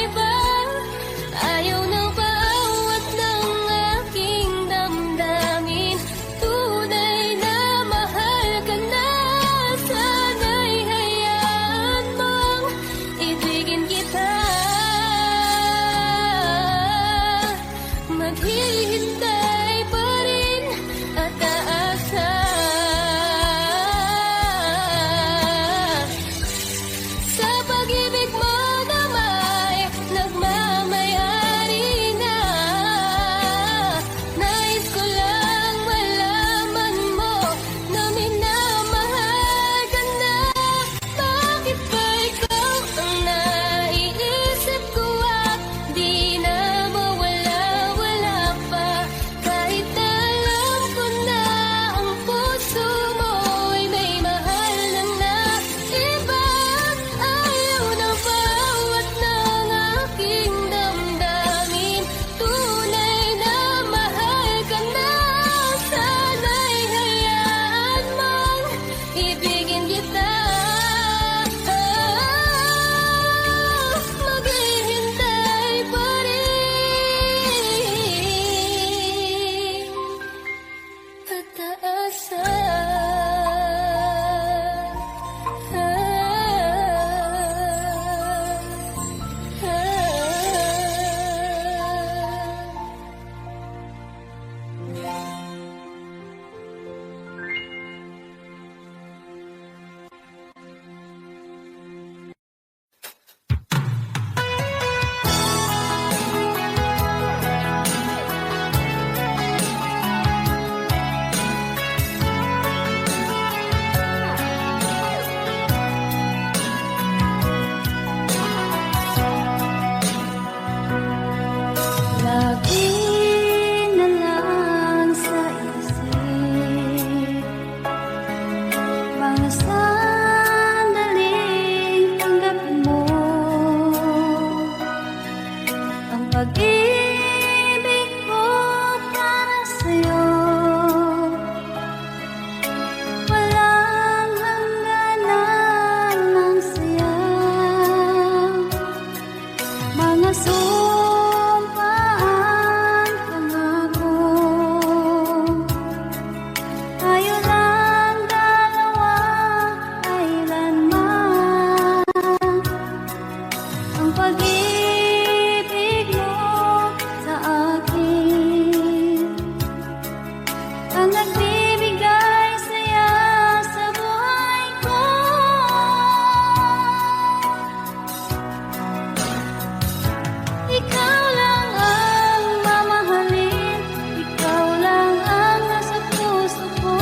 iba. Ayaw ng paawat ng aking damdamin. Tunay na mahal ka na. Sana'y hayaan mong ibigin kita. Maghihintay pa rin at aasa. Sa pag-ibig mo na may nagmamayari na. Nais ko lang malaman mo na minamahal ka na. Bakit ba ikaw ang naiisip ko at di na mawala-wala pa? Kahit na alam ko na ang puso mo ay may mahal na iba. Ayaw ng bawat ng aking damdamin. Tunay na mahal ka na. Sana'y hayaan mong ibigin kita. Maghihintay pa rin at aasa. Lagi na lang sa isip mga sandaling tanggapin mo ang pag-ibig ko para sa'yo. Walang hangganan ng saya, mga sumpaan, pangako. Tayo lang dalawa, kailanman. Ang pag-ibig mo sa akin ang nagbibigay saya sa buhay ko. Ikaw lang ang mamahalin, ikaw lang ang nasa puso ko,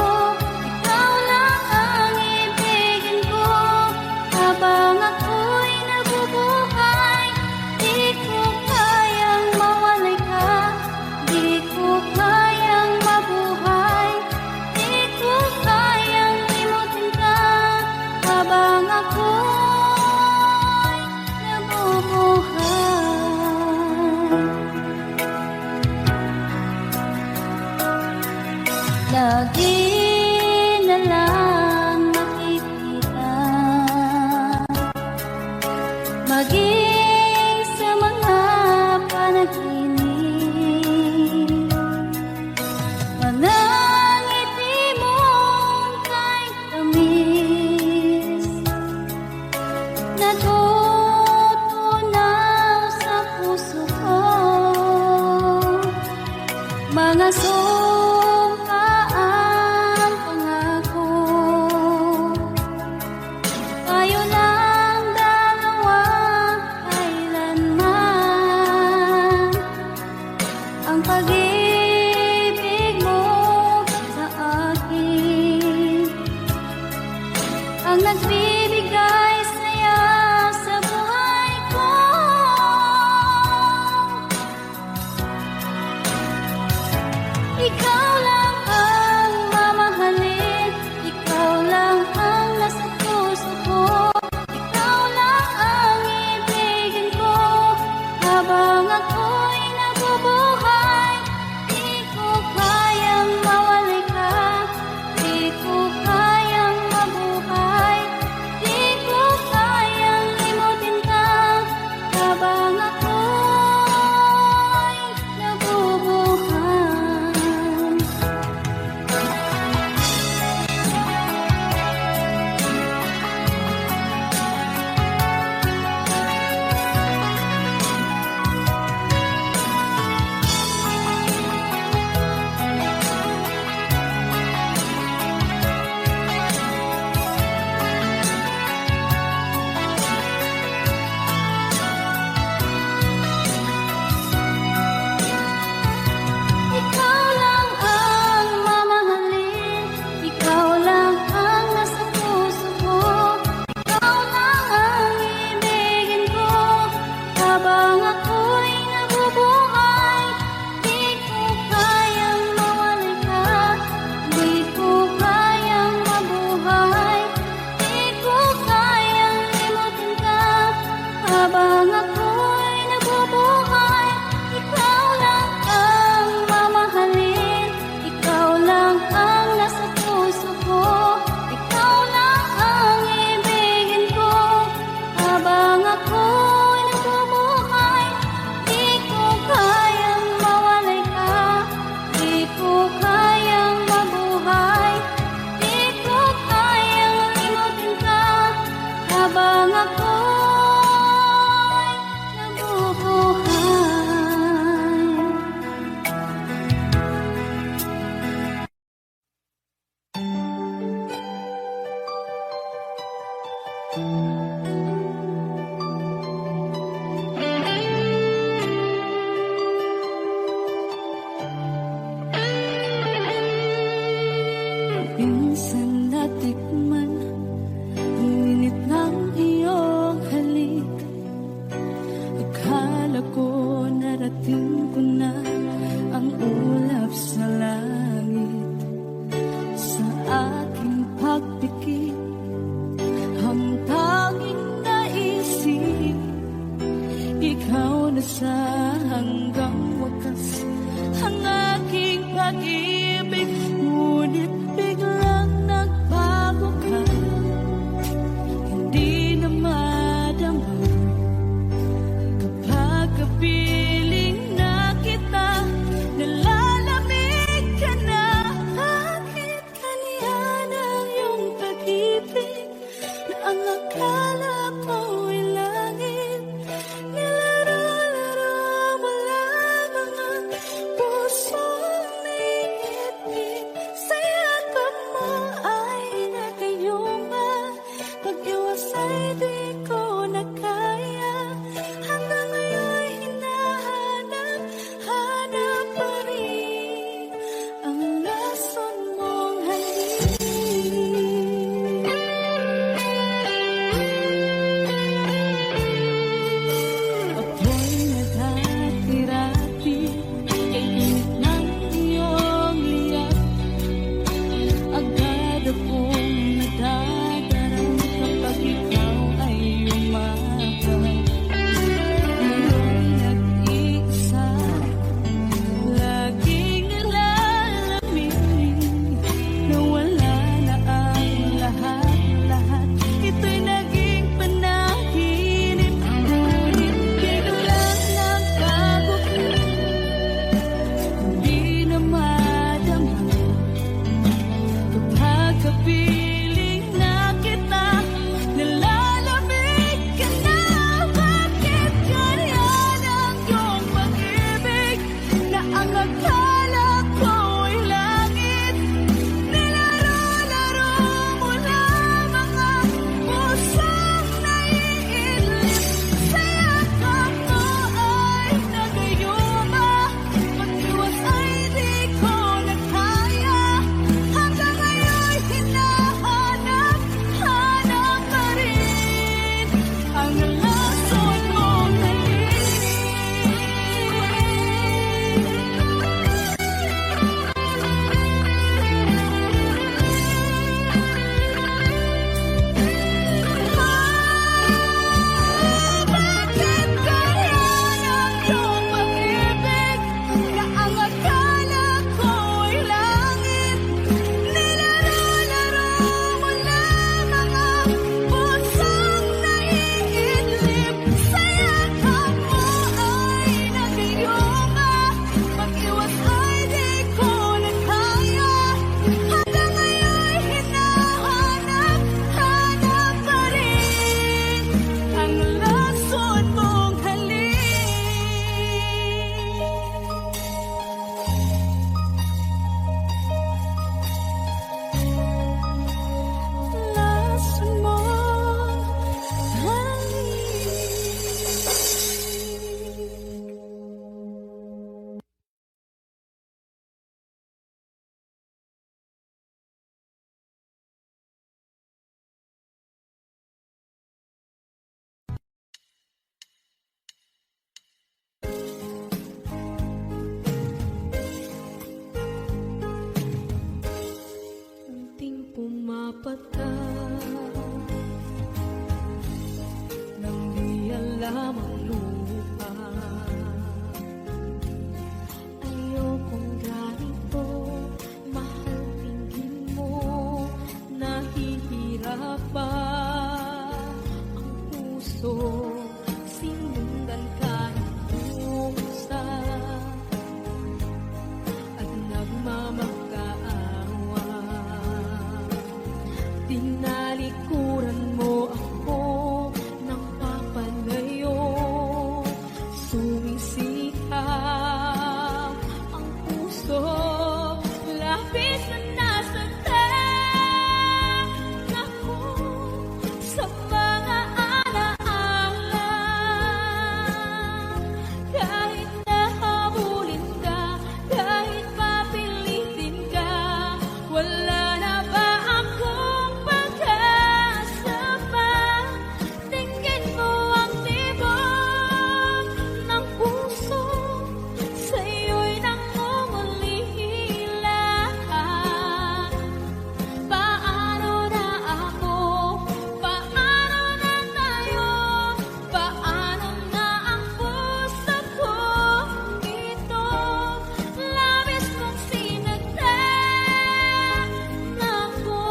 ikaw lang ang ibigin ko. Habang ako'y nabubuhay, di ko kayang mawalay ka, di ko kayang mabuhay, di ko kayang limutin ka. Habang ako'y nabubuhay, lagi na lang makikita, maging sa mga panaginip. Mga ngiti mong kahit tamis, natutunaw sa puso ko. Mga sumpaan, pangako. Tayo lang dalawa, kailanman. Ikaw lang ang mamahalin, ikaw lang ang nasa puso ko, ikaw lang ang ibigin ko. Habang ako'y nabubuhay, di ko kayang mawalay ka, di ko kayang mabuhay, di ko kayang limutin ka. Habang ako'y nabubuhay. Ikaw lang ang mamahalin, ikaw lang ang nasa puso ko, ikaw lang ang ibigin ko. Habang ako'y nabubuhay, di ko kayang mawalay ka, di ko kayang mabuhay, di ko kayang limutin ka. Habang ako'y nabubuhay, ikaw lang ang mamahalin, ikaw lang ang nasa puso ko, ikaw lang ang ibigin ko. Habang ako'y nabubuhay, di ko kayang mawalay ka, di ko kayang mabuhay, di ko kayang limutin ka. Habang ako'y nabubuhay. Minsan natikman ang init ng iyong halik. Akala ko narating ko na ang ulap sa langit. Sa aking pagpikit, ang tanging naisip, ikaw na sa hanggang wakas ang aking pag-ibig. Ngunit biglang nagbago ka, hindi na madama. Kapag kapiling na kita, nalalamig ka na. Bakit ganyan ang iyong pag-ibig, na ang akala ko'y langit? Nilaro-laro mo lamang ang pusong umiibig. Sa yakap mo ay nakayuma, pag-iwasay di ko na kaya. Hanggang ngayon hinahanap pa rin ang lason mong halik. Ako'y naghatirati kay init ng iyong liyak. Agad akong nadadarang kapag ikaw ay umakap. Ngayon nag-iisa, laging nalalamig, na wala lamang lupa. Ayokong ganito, mahal tingin mo, nahihirapan ang puso, sinundan ka ng pusa at nagmamakaawa. Tinalikuran mo ako ng papalayo, sumisikap ang puso, labis na nasaktan ako sa mga alaala. Kahit nahabulin ka, kahit papilitin ka, wala na ba akong pag-asa pa? Tingin mo ang tibok ng puso, sa'yo'y nangungulila. Paano na ako? Paano na tayo? Paano na ang puso ko? Ito, labis mong sinagdan ako.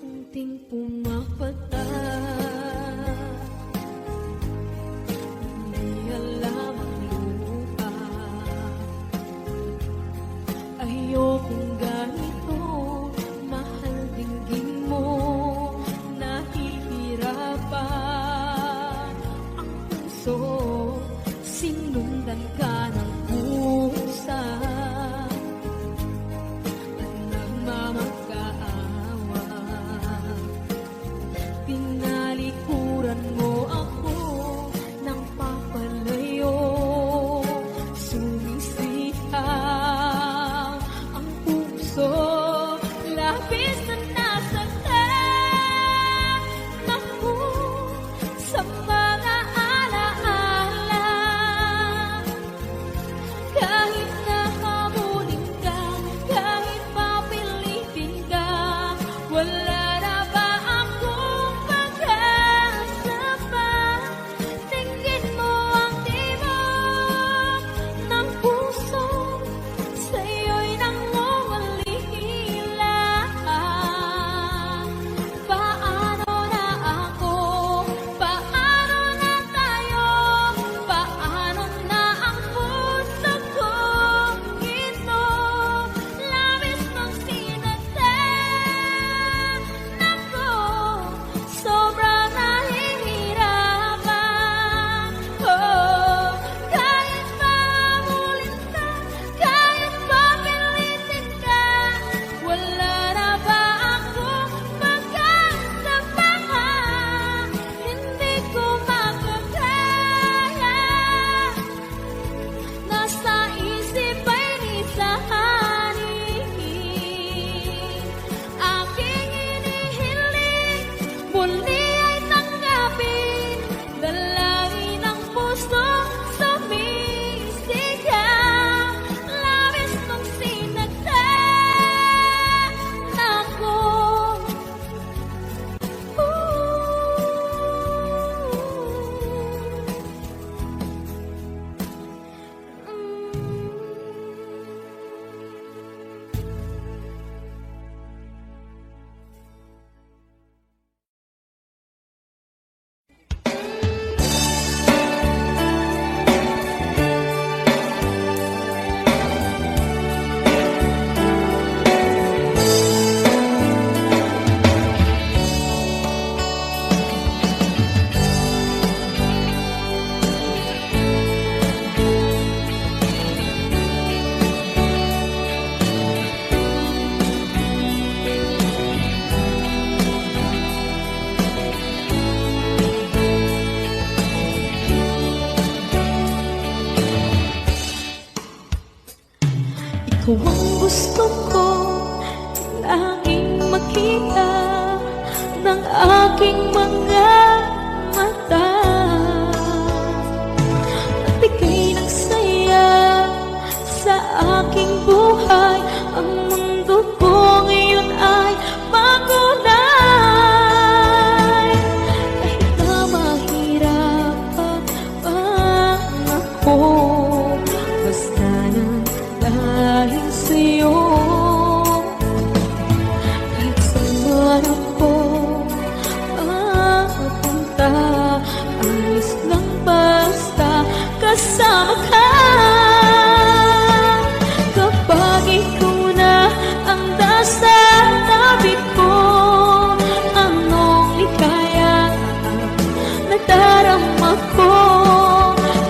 Unting pumapata, hindi alam ang lupa. Ayokong ganito, mahal dinggin mo, nahihirapan ang puso, sinundan ka ng pusa at nagmamakaawa. Tinalikuran mo ako ng papalayo, sumisihaw ang puso, labis na nasaktan ako sa mga alaala. Kahit nahabulin ka, kahit papilitin ka, wala na ba akong pag-asa pa? Tingin mo ang tibok ng puso, sa'yo'y nangungulila. Paano na ako? Paano na tayo? Paano na ang puso ko? Ito, labis mong sinagdan ako, sobrang nahihirapan. Oh, kahit mahabulin ka, kahit papilitin ka, wala na ba akong pag-asa pa? Hindi ko makakaya, nasa isip ay nisahanin. Aking inihiling, muli ay tanggapin, dalangin ng puso, sumisigaw, labis mong sinagdan ako. Ikaw ang gusto ko laging makita ng aking mga mata. At ika'y nagsaya sa aking buhay. Ang mundo ko ngayon ay bago kasama ka. Kapag ikaw na ang nasa tabi ko, anong likaya nadarama ko.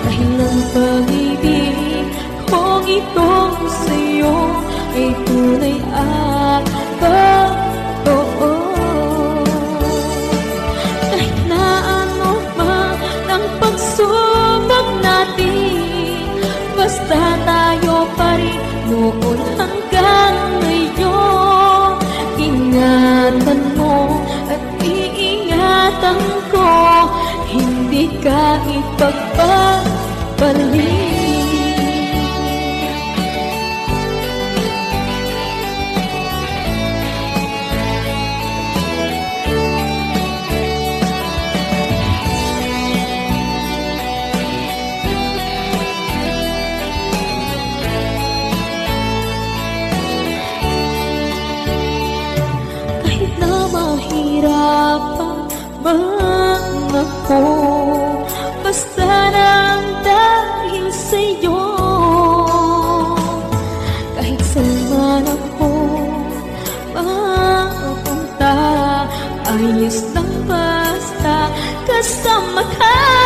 Dahil ang pag-ibig kong itong sa'yo ay tunay at totoo. Kahit na ano man ang pagsubok natin, basta tayo pa rin noon hanggang ngayon. Ingatan mo at iingatan ko, hindi ka ipagpapalik. Mahirapan man ako, basta nang dahil sa'yo. Kahit saan man ako mapunta, ayos lang basta kasama ka.